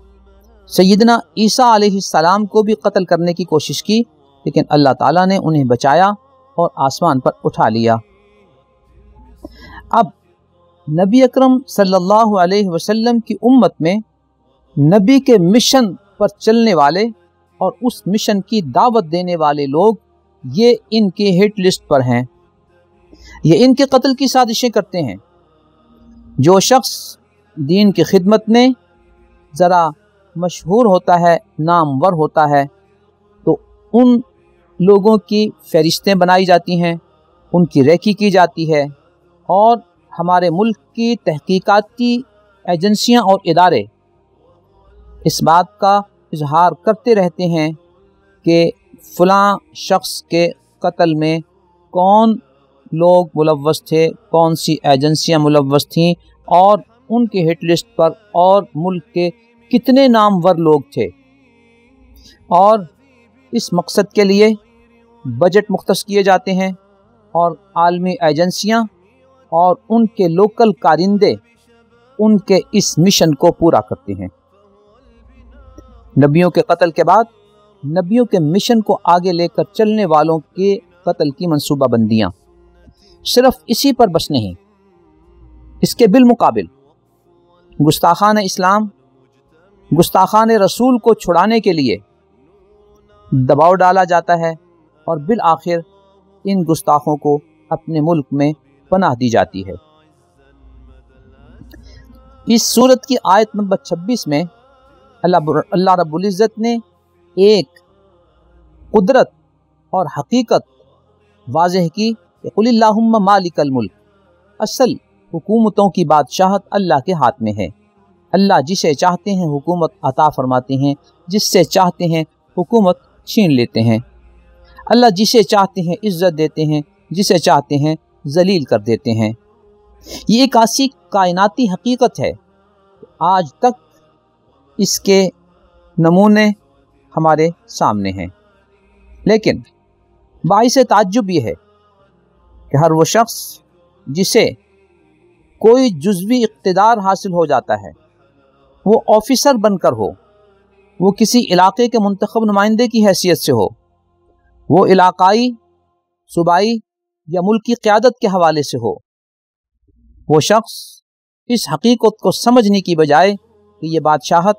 سیدنا عیسیٰ علیہ السلام کو بھی قتل کرنے کی کوشش کی، لیکن اللہ تعالیٰ نے انہیں بچایا اور آسمان پر اٹھا لیا۔ اب نبی اکرم صلی اللہ علیہ وسلم کی امت میں نبی کے مشن پر چلنے والے اور اس مشن کی دعوت دینے والے لوگ یہ ان کی ہٹ لسٹ پر ہیں، یہ ان کے قتل کی سازشیں کرتے ہیں۔ جو شخص دین کی خدمت میں ذرا مشہور ہوتا ہے، نامور ہوتا ہے، تو ان لوگوں کی فہرستیں بنائی جاتی ہیں، ان کی ریکی کی جاتی ہے اور ہمارے ملک کی تحقیقاتی ایجنسیاں اور ادارے اس بات کا اظہار کرتے رہتے ہیں کہ فلاں شخص کے قتل میں کون لوگ ملوث تھے، کون سی ایجنسیاں ملوث تھیں اور ان کے ہٹ لسٹ پر اور ملک کے کتنے نامور لوگ تھے، اور اس مقصد کے لیے بجٹ مختص کیے جاتے ہیں اور عالمی ایجنسیاں اور ان کے لوکل کارندے ان کے اس مشن کو پورا کرتے ہیں۔ نبیوں کے قتل کے بعد نبیوں کے مشن کو آگے لے کر چلنے والوں کے قتل کی منصوبہ بندیاں صرف اسی پر بس نہیں، اس کے بالمقابل گستاخان اسلام، گستاخان رسول کو چھڑانے کے لیے دباؤ ڈالا جاتا ہے اور بالآخر ان گستاخوں کو اپنے ملک میں پناہ دی جاتی ہے۔ اس سورت کی آیت نمبر 26 میں اللہ رب العزت نے ایک قدرت اور حقیقت واضح کی کہ قل اللہم مالک الملک، اصل حکومتوں کی بادشاہت اللہ کے ہاتھ میں ہے۔ اللہ جسے چاہتے ہیں حکومت عطا فرماتے ہیں، جس سے چاہتے ہیں حکومت چھین لیتے ہیں۔ اللہ جسے چاہتے ہیں عزت دیتے ہیں، جسے چاہتے ہیں ذلیل کر دیتے ہیں۔ یہ ایک ایسی کائناتی حقیقت ہے، آج تک اس کے نمونے ہمارے سامنے ہیں۔ لیکن باعث تعجب یہ ہے کہ ہر وہ شخص جسے کوئی جزوی اقتدار حاصل ہو جاتا ہے، وہ آفیسر بن کر ہو، وہ کسی علاقے کے منتخب نمائندے کی حیثیت سے ہو، وہ علاقائی، صوبائی یا ملکی قیادت کے حوالے سے ہو، وہ شخص اس حقیقت کو سمجھنے کی بجائے کہ یہ بادشاہت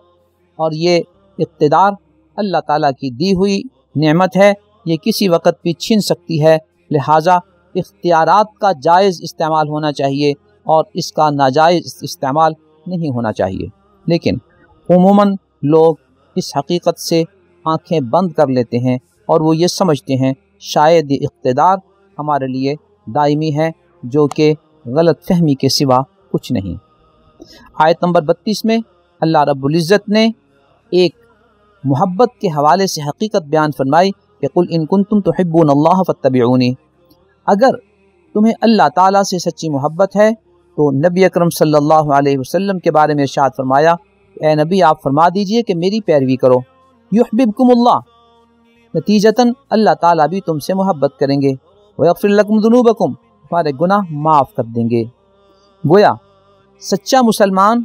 اور یہ اقتدار اللہ تعالیٰ کی دی ہوئی نعمت ہے، یہ کسی وقت بھی چھن سکتی ہے، لہٰذا اختیارات کا جائز استعمال ہونا چاہیے اور اس کا ناجائز استعمال نہیں ہونا چاہیے۔ لیکن عموماً لوگ اس حقیقت سے آنکھیں بند کر لیتے ہیں اور وہ یہ سمجھتے ہیں شاید یہ اقتدار ہمارے لیے دائمی ہے، جو کہ غلط فہمی کے سوا کچھ نہیں۔ آیت نمبر 32 میں اللہ رب العزت نے ایک محبت کے حوالے سے حقیقت بیان فرمائی کہ قل ان کنتم تحبون اللہ فاتبعونی، اگر تمہیں اللہ تعالیٰ سے سچی محبت ہے تو نبی اکرم صلی اللہ علیہ وسلم کے بارے میں ارشاد فرمایا، اے نبی آپ فرما دیجئے کہ میری پیروی کرو، یحببکم اللہ، نتیجتاً اللہ تعالیٰ بھی تم سے محبت کریں گے، ویغفر لکم ذنوبکم، تمہارے گناہ معاف کر دیں گے۔ گویا سچا مسلمان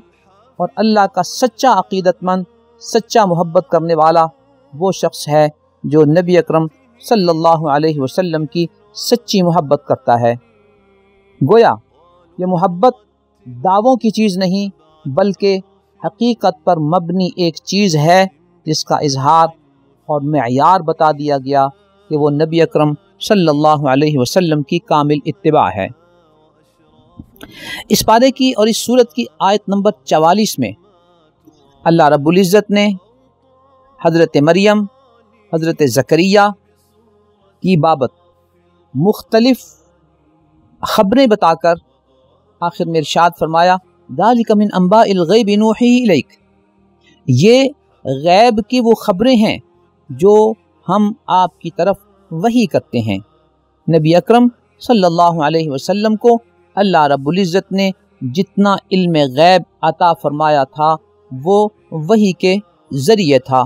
اور اللہ کا سچا عقیدت مند، سچا محبت کرنے والا وہ شخص ہے جو نبی اکرم صلی اللہ علیہ وسلم کی سچی محبت کرتا ہے۔ گویا یہ محبت دعووں کی چیز نہیں بلکہ حقیقت پر مبنی ایک چیز ہے، جس کا اظہار اور معیار بتا دیا گیا کہ وہ نبی اکرم صلی اللہ علیہ وسلم کی کامل اتباع ہے۔ اس پارے کی اور اس سورت کی آیت نمبر 44 میں اللہ رب العزت نے حضرت مریم، حضرت زکریا کی بابت مختلف خبریں بتا کر آخر میں ارشاد فرمایا، ذالک من انباء الغیب نوحیہ الیک، یہ غیب کی وہ خبریں ہیں جو ہم آپ کی طرف وحی کرتے ہیں۔ نبی اکرم صلی اللہ علیہ وسلم کو اللہ رب العزت نے جتنا علم غیب عطا فرمایا تھا وہ وحی کے ذریعے تھا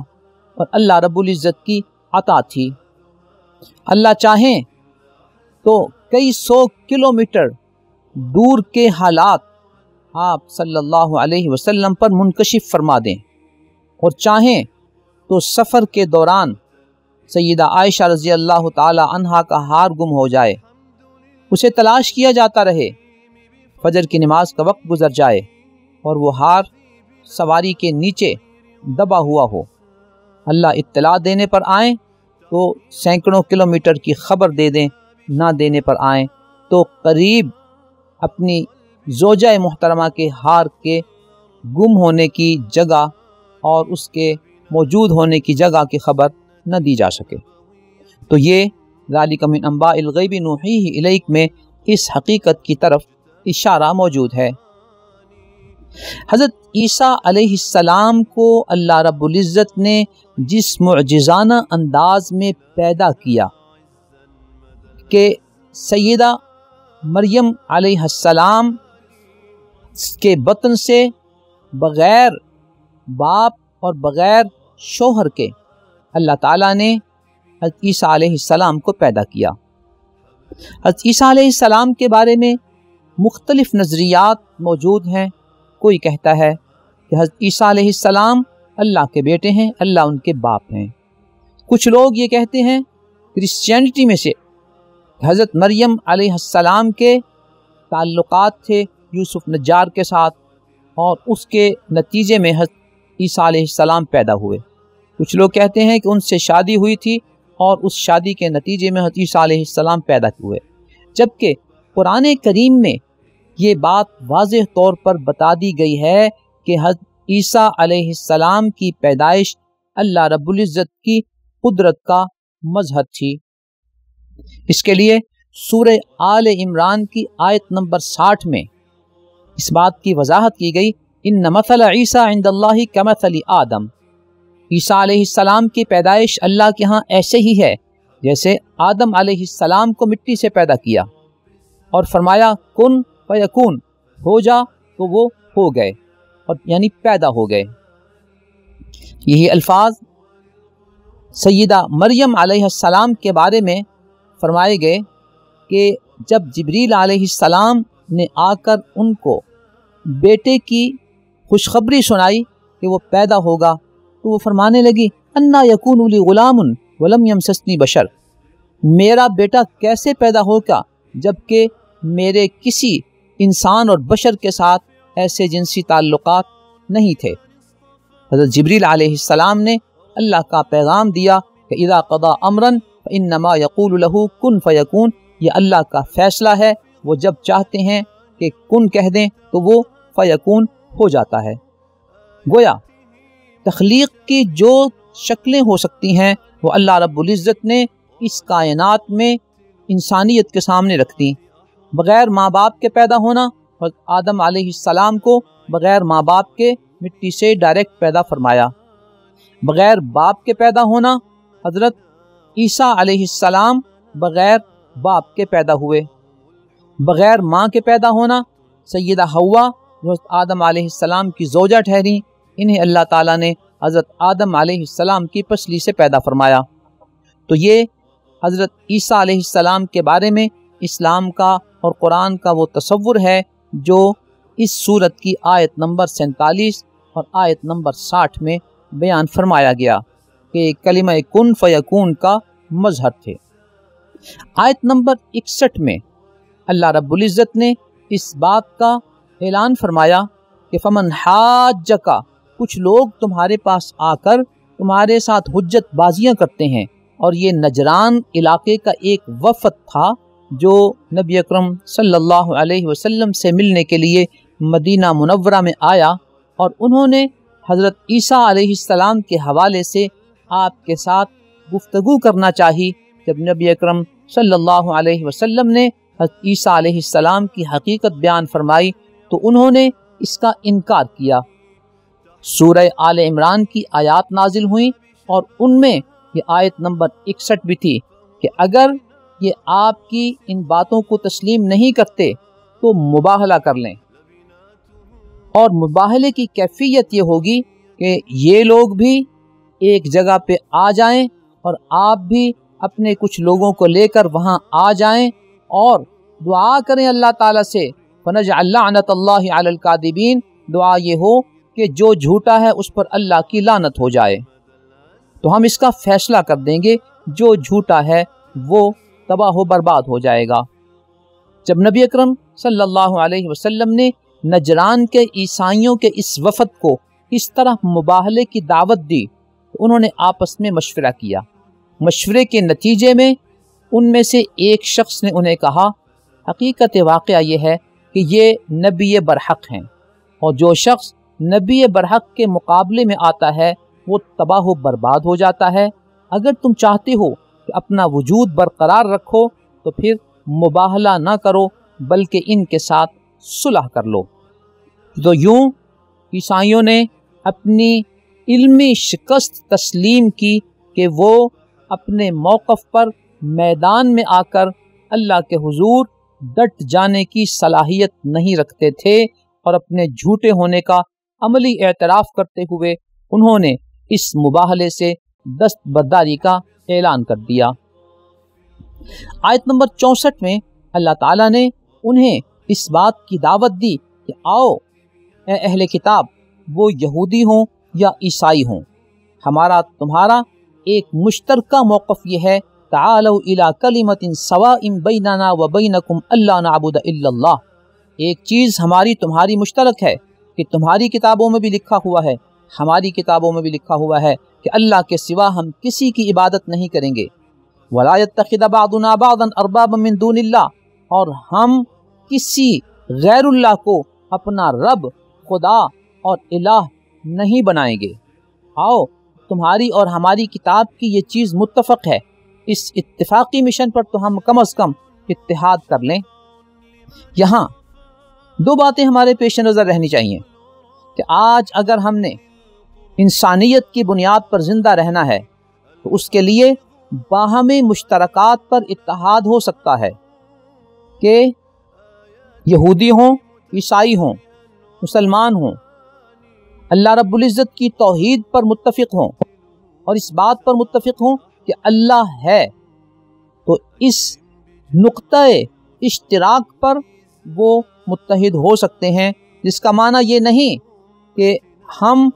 اور اللہ رب العزت کی عطا تھی۔ اللہ چاہیں تو کئی سو کلومیٹر دور کے حالات آپ صلی اللہ علیہ وسلم پر منکشف فرما دیں، اور چاہیں تو سفر کے دوران سیدہ عائشہ رضی اللہ تعالی عنہا کا ہار گم ہو جائے، اسے تلاش کیا جاتا رہے، فجر کی نماز کا وقت گزر جائے اور وہ ہار سواری کے نیچے دبا ہوا ہو، اللہ اطلاع دینے پر آئیں تو سینکڑوں کلومیٹر کی خبر دے دیں، نہ دینے پر آئیں تو قریب اپنی زوجہ محترمہ کے ہار کے گم ہونے کی جگہ اور اس کے موجود ہونے کی جگہ کی خبر نہ دی جا سکے۔ تو یہ ذالک من انباء الغیب نوحیہ الیک میں اس حقیقت کی طرف اشارہ موجود ہے۔ حضرت عیسیٰ علیہ السلام کو اللہ رب العزت نے جس معجزانہ انداز میں پیدا کیا کہ سیدہ مریم علیہ السلام کے بطن سے بغیر باپ اور بغیر شوہر کے اللہ تعالیٰ نے حضرت عیسیٰ علیہ السلام کو پیدا کیا۔ حضرت عیسیٰ علیہ السلام کے بارے میں مختلف نظریات موجود ہیں۔ کوئی کہتا ہے کہ حضرت عیسیٰ علیہ السلام اللہ کے بیٹے ہیں، اللہ ان کے باپ ہیں۔ کچھ لوگ یہ کہتے ہیں کرسچینٹی میں سے حضرت مریم علیہ السلام کے تعلقات تھے یوسف نجار کے ساتھ اور اس کے نتیجے میں حضرت عیسیٰ علیہ السلام پیدا ہوئے۔ کچھ لوگ کہتے ہیں کہ ان سے شادی ہوئی تھی اور اس شادی کے نتیجے میں حضرت عیسیٰ علیہ السلام پیدا ہوئے، جبکہ قرآن کریم میں یہ بات واضح طور پر بتا دی گئی ہے کہ حضرت عیسیٰ علیہ السلام کی پیدائش اللہ رب العزت کی قدرت کا مظہر تھی۔ اس کے لیے سورہ آل عمران کی آیت نمبر 60 میں اس بات کی وضاحت کی گئی، ان مثل عیسیٰ عند اللہ کمثل آدم، عیسیٰ علیہ السلام کی پیدائش اللہ کے ہاں ایسے ہی ہے جیسے آدم علیہ السلام کو مٹی سے پیدا کیا اور فرمایا کن فیکون، ہو جا تو وہ ہو گئے، اور یعنی پیدا ہو گئے۔ یہی الفاظ سیدہ مریم علیہ السلام کے بارے میں فرمائے گئے کہ جب جبریل علیہ السلام نے آ کر ان کو بیٹے کی خوشخبری سنائی کہ وہ پیدا ہوگا تو وہ فرمانے لگی انا یکون لی غلام ولم یمسسنی بشر، میرا بیٹا کیسے پیدا ہوگا جبکہ میرے کسی انسان اور بشر کے ساتھ ایسے جنسی تعلقات نہیں تھے۔ حضرت جبریل علیہ السلام نے اللہ کا پیغام دیا کہ اذا قضا امرا فانما یقول له کن فیکون، یہ اللہ کا فیصلہ ہے، وہ جب چاہتے ہیں کہ کن کہہ دیں تو وہ فیکون ہو جاتا ہے۔ گویا تخلیق کی جو شکلیں ہو سکتی ہیں وہ اللہ رب العزت نے اس کائنات میں انسانیت کے سامنے رکھ دی۔ بغیر ماں باپ کے پیدا ہونا، حضرت آدم علیہ السلام کو بغیر ماں باپ کے مٹی سے ڈائریکٹ پیدا فرمایا۔ بغیر باپ کے پیدا ہونا، حضرت عیسیٰ علیہ السلام بغیر باپ کے پیدا ہوئے۔ بغیر ماں کے پیدا ہونا، سیدہ حوا حضرت آدم علیہ السلام کی زوجہ ٹھہری، انہیں اللہ تعالیٰ نے حضرت آدم علیہ السلام کی پسلی سے پیدا فرمایا۔ تو یہ حضرت عیسیٰ علیہ السلام کے بارے میں اسلام کا اور قرآن کا وہ تصور ہے جو اس سورت کی آیت نمبر 47 اور آیت نمبر 60 میں بیان فرمایا گیا کہ کلمہ کن فیکون کا مظہر تھے۔ آیت نمبر 61 میں اللہ رب العزت نے اس بات کا اعلان فرمایا کہ فمن حاجک، کچھ لوگ تمہارے پاس آ کر تمہارے ساتھ حجت بازیاں کرتے ہیں، اور یہ نجران علاقے کا ایک وفد تھا جو نبی اکرم صلی اللہ علیہ وسلم سے ملنے کے لیے مدینہ منورہ میں آیا، اور انہوں نے حضرت عیسیٰ علیہ السلام کے حوالے سے آپ کے ساتھ گفتگو کرنا چاہی۔ جب نبی اکرم صلی اللہ علیہ وسلم نے حضرت عیسیٰ علیہ السلام کی حقیقت بیان فرمائی تو انہوں نے اس کا انکار کیا۔ سورہ آل عمران کی آیات نازل ہوئیں اور ان میں یہ آیت نمبر 61 بھی تھی کہ اگر یہ آپ کی ان باتوں کو تسلیم نہیں کرتے تو مباہلہ کر لیں، اور مباہلے کی کیفیت یہ ہوگی کہ یہ لوگ بھی ایک جگہ پہ آ جائیں اور آپ بھی اپنے کچھ لوگوں کو لے کر وہاں آ جائیں اور دعا کریں اللہ تعالیٰ سے، فنجعل لعنت اللہ علی الکاذبین، دعا یہ ہو کہ جو جھوٹا ہے اس پر اللہ کی لعنت ہو جائے، تو ہم اس کا فیصلہ کر دیں گے، جو جھوٹا ہے وہ تباہ و برباد ہو جائے گا۔ جب نبی اکرم صلی اللہ علیہ وسلم نے نجران کے عیسائیوں کے اس وفد کو اس طرح مباہلے کی دعوت دی تو انہوں نے آپس میں مشورہ کیا۔ مشورے کے نتیجے میں ان میں سے ایک شخص نے انہیں کہا، حقیقت واقعہ یہ ہے کہ یہ نبی برحق ہیں، اور جو شخص نبی برحق کے مقابلے میں آتا ہے وہ تباہ و برباد ہو جاتا ہے۔ اگر تم چاہتے ہو کہ اپنا وجود برقرار رکھو تو پھر مباہلہ نہ کرو بلکہ ان کے ساتھ صلح کر لو۔ تو یوں عیسائیوں نے اپنی علمی شکست تسلیم کی کہ وہ اپنے موقف پر میدان میں آ کر اللہ کے حضور ڈٹ جانے کی صلاحیت نہیں رکھتے تھے، اور اپنے جھوٹے ہونے کا عملی اعتراف کرتے ہوئے انہوں نے اس مباہلے سے دستبرداری کا اعلان کر دیا۔ آیت نمبر 64 میں اللہ تعالیٰ نے انہیں اس بات کی دعوت دی کہ آؤ اے اہل کتاب، وہ یہودی ہوں یا عیسائی ہوں، ہمارا تمہارا ایک مشترکہ موقف یہ ہے، تعالوا الی کلمۃ سواء بیننا وبینکم الا نعبد الا اللہ، ایک چیز ہماری تمہاری مشترک ہے کہ تمہاری کتابوں میں بھی لکھا ہوا ہے، ہماری کتابوں میں بھی لکھا ہوا ہے کہ اللہ کے سوا ہم کسی کی عبادت نہیں کریں گے، ولا یتخذ بعضنا بعضا اربابا من دون اللہ، اور ہم کسی غیر اللہ کو اپنا رب، خدا اور الہ نہیں بنائیں گے۔ آؤ تمہاری اور ہماری کتاب کی یہ چیز متفق ہے، اس اتفاقی مشن پر تو ہم کم از کم اتحاد کر لیں۔ یہاں دو باتیں ہمارے پیش نظر رہنی چاہیے کہ آج اگر ہم نے انسانیت کی بنیاد پر زندہ رہنا ہے تو اس کے لیے باہمی مشترکات پر اتحاد ہو سکتا ہے کہ یہودی ہوں، عیسائی ہوں، مسلمان ہوں، اللہ رب العزت کی توحید پر متفق ہوں، اور اس بات پر متفق ہوں کہ اللہ ہے، تو اس نقطۂ اشتراک پر وہ متحد ہو سکتے ہیں، جس کا معنی یہ نہیں کہ ہم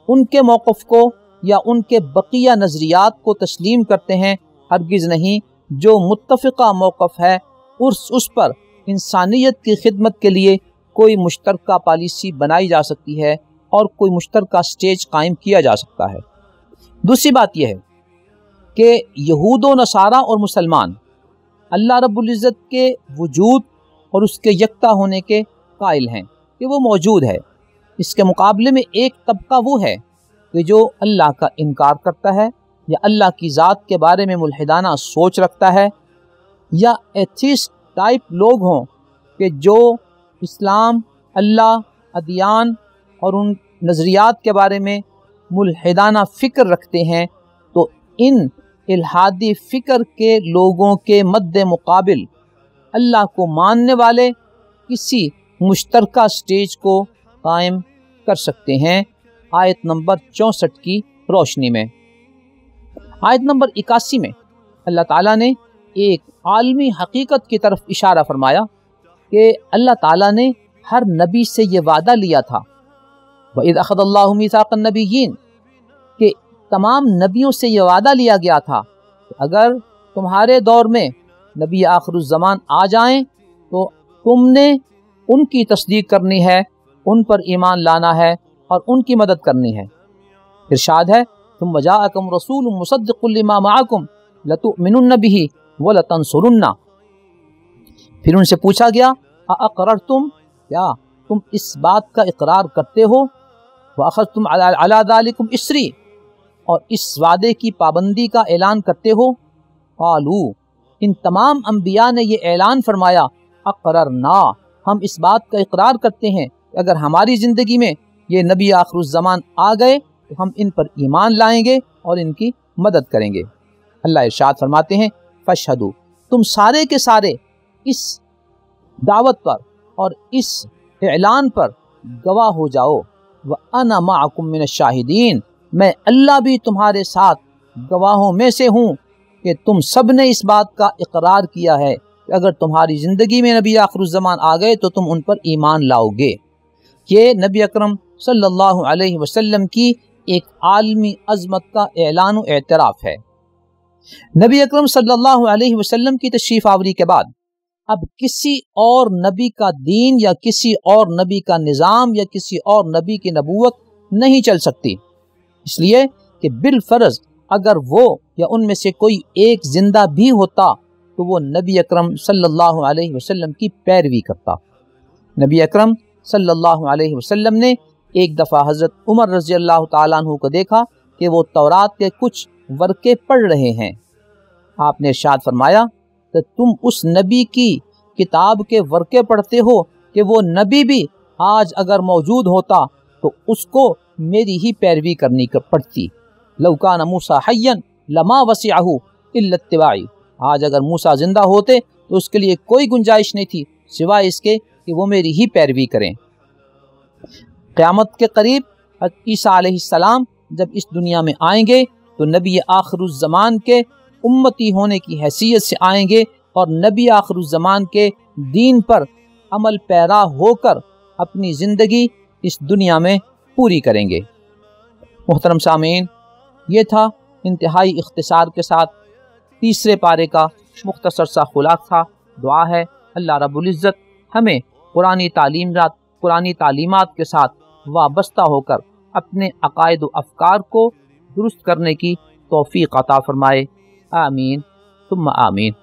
ان کے موقف کو یا ان کے بقیہ نظریات کو تسلیم کرتے ہیں، ہرگز نہیں۔ جو متفقہ موقف ہے اس پر انسانیت کی خدمت کے لیے کوئی مشترکہ پالیسی بنائی جا سکتی ہے اور کوئی مشترکہ سٹیج قائم کیا جا سکتا ہے۔ دوسری بات یہ ہے کہ یہود و نصارہ اور مسلمان اللہ رب العزت کے وجود اور اس کے یکتا ہونے کے قائل ہیں کہ وہ موجود ہے۔ اس کے مقابلے میں ایک طبقہ وہ ہے کہ جو اللہ کا انکار کرتا ہے یا اللہ کی ذات کے بارے میں ملحدانہ سوچ رکھتا ہے، یا ایتھیسٹ ٹائپ لوگ ہوں کہ جو اسلام، اللہ، ادیان اور ان نظریات کے بارے میں ملحدانہ فکر رکھتے ہیں۔ تو ان الحادی فکر کے لوگوں کے مد مقابل اللہ کو ماننے والے کسی مشترکہ سٹیج کو قائم کر سکتے ہیں۔ آیت نمبر 64 کی روشنی میں، آیت نمبر 81 میں اللہ تعالیٰ نے ایک عالمی حقیقت کی طرف اشارہ فرمایا کہ اللہ تعالیٰ نے ہر نبی سے یہ وعدہ لیا تھا، وَإِذْ أَخَذَ اللَّهُ مِيثَاقَ النَّبِيِّينَ، کہ تمام نبیوں سے یہ وعدہ لیا گیا تھا کہ اگر تمہارے دور میں نبی آخر الزمان آ جائیں تو تم نے ان کی تصدیق کرنی ہے، ان پر ایمان لانا ہے اور ان کی مدد کرنی ہے۔ ارشاد ہے ثم جاءکم رسول مصدق لما معکم لتؤمنن به ولتنصرنہ۔ پھر ان سے پوچھا گیا اقررتم، کیا تم اس بات کا اقرار کرتے ہو، واخذتم علی ذلکم اسری، اور اس وعدے کی پابندی کا اعلان کرتے ہو؟ قالو، ان تمام انبیاء نے یہ اعلان فرمایا اقررنا، ہم اس بات کا اقرار کرتے ہیں کہ اگر ہماری زندگی میں یہ نبی آخر الزمان آ گئے تو ہم ان پر ایمان لائیں گے اور ان کی مدد کریں گے۔ اللہ ارشاد فرماتے ہیں فاشہدوا، تم سارے کے سارے اس دعوت پر اور اس اعلان پر گواہ ہو جاؤ، وَأَنَا مَعَكُم مِّنَ الشَّاهِدِينَ، میں اللہ بھی تمہارے ساتھ گواہوں میں سے ہوں کہ تم سب نے اس بات کا اقرار کیا ہے کہ اگر تمہاری زندگی میں نبی آخر الزمان آ گئے تو تم ان پر ایمان لاؤ گے۔ یہ نبی اکرم صلی اللہ علیہ وسلم کی ایک عالمی عظمت کا اعلان و اعتراف ہے۔ نبی اکرم صلی اللہ علیہ وسلم کی تشریف آوری کے بعد اب کسی اور نبی کا دین یا کسی اور نبی کا نظام یا کسی اور نبی کی نبوت نہیں چل سکتی، اس لیے کہ بالفرض اگر وہ یا ان میں سے کوئی ایک زندہ بھی ہوتا تو وہ نبی اکرم صلی اللہ علیہ وسلم کی پیروی کرتا۔ نبی اکرم صلی اللہ علیہ وسلم نے ایک دفعہ حضرت عمر رضی اللہ تعالیٰ عنہ کو دیکھا کہ وہ تورات کے کچھ ورقے پڑھ رہے ہیں۔ آپ نے ارشاد فرمایا کہ تم اس نبی کی کتاب کے ورقے پڑھتے ہو کہ وہ نبی بھی آج اگر موجود ہوتا تو اس کو میری ہی پیروی کرنی پڑتی۔ لو کان موسیٰ حیا لما وسعہ الا اتباعی، آج اگر موسیٰ زندہ ہوتے تو اس کے لیے کوئی گنجائش نہیں تھی سوائے اس کے کہ وہ میری ہی پیروی کریں۔ قیامت کے قریب حضرت عیسیٰ علیہ السلام جب اس دنیا میں آئیں گے تو نبی آخر الزمان کے امتی ہونے کی حیثیت سے آئیں گے اور نبی آخر الزمان کے دین پر عمل پیرا ہو کر اپنی زندگی اس دنیا میں پوری کریں گے۔ محترم سامعین، یہ تھا انتہائی اختصار کے ساتھ تیسرے پارے کا مختصر سا خلاصہ۔ دعا ہے اللہ رب العزت ہمیں قرآنی تعلیمات کے ساتھ وابستہ ہو کر اپنے عقائد و افکار کو درست کرنے کی توفیق عطا فرمائے۔ آمین ثم آمین۔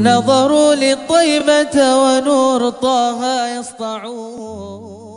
نظروا للطيبة ونور طه يسطعون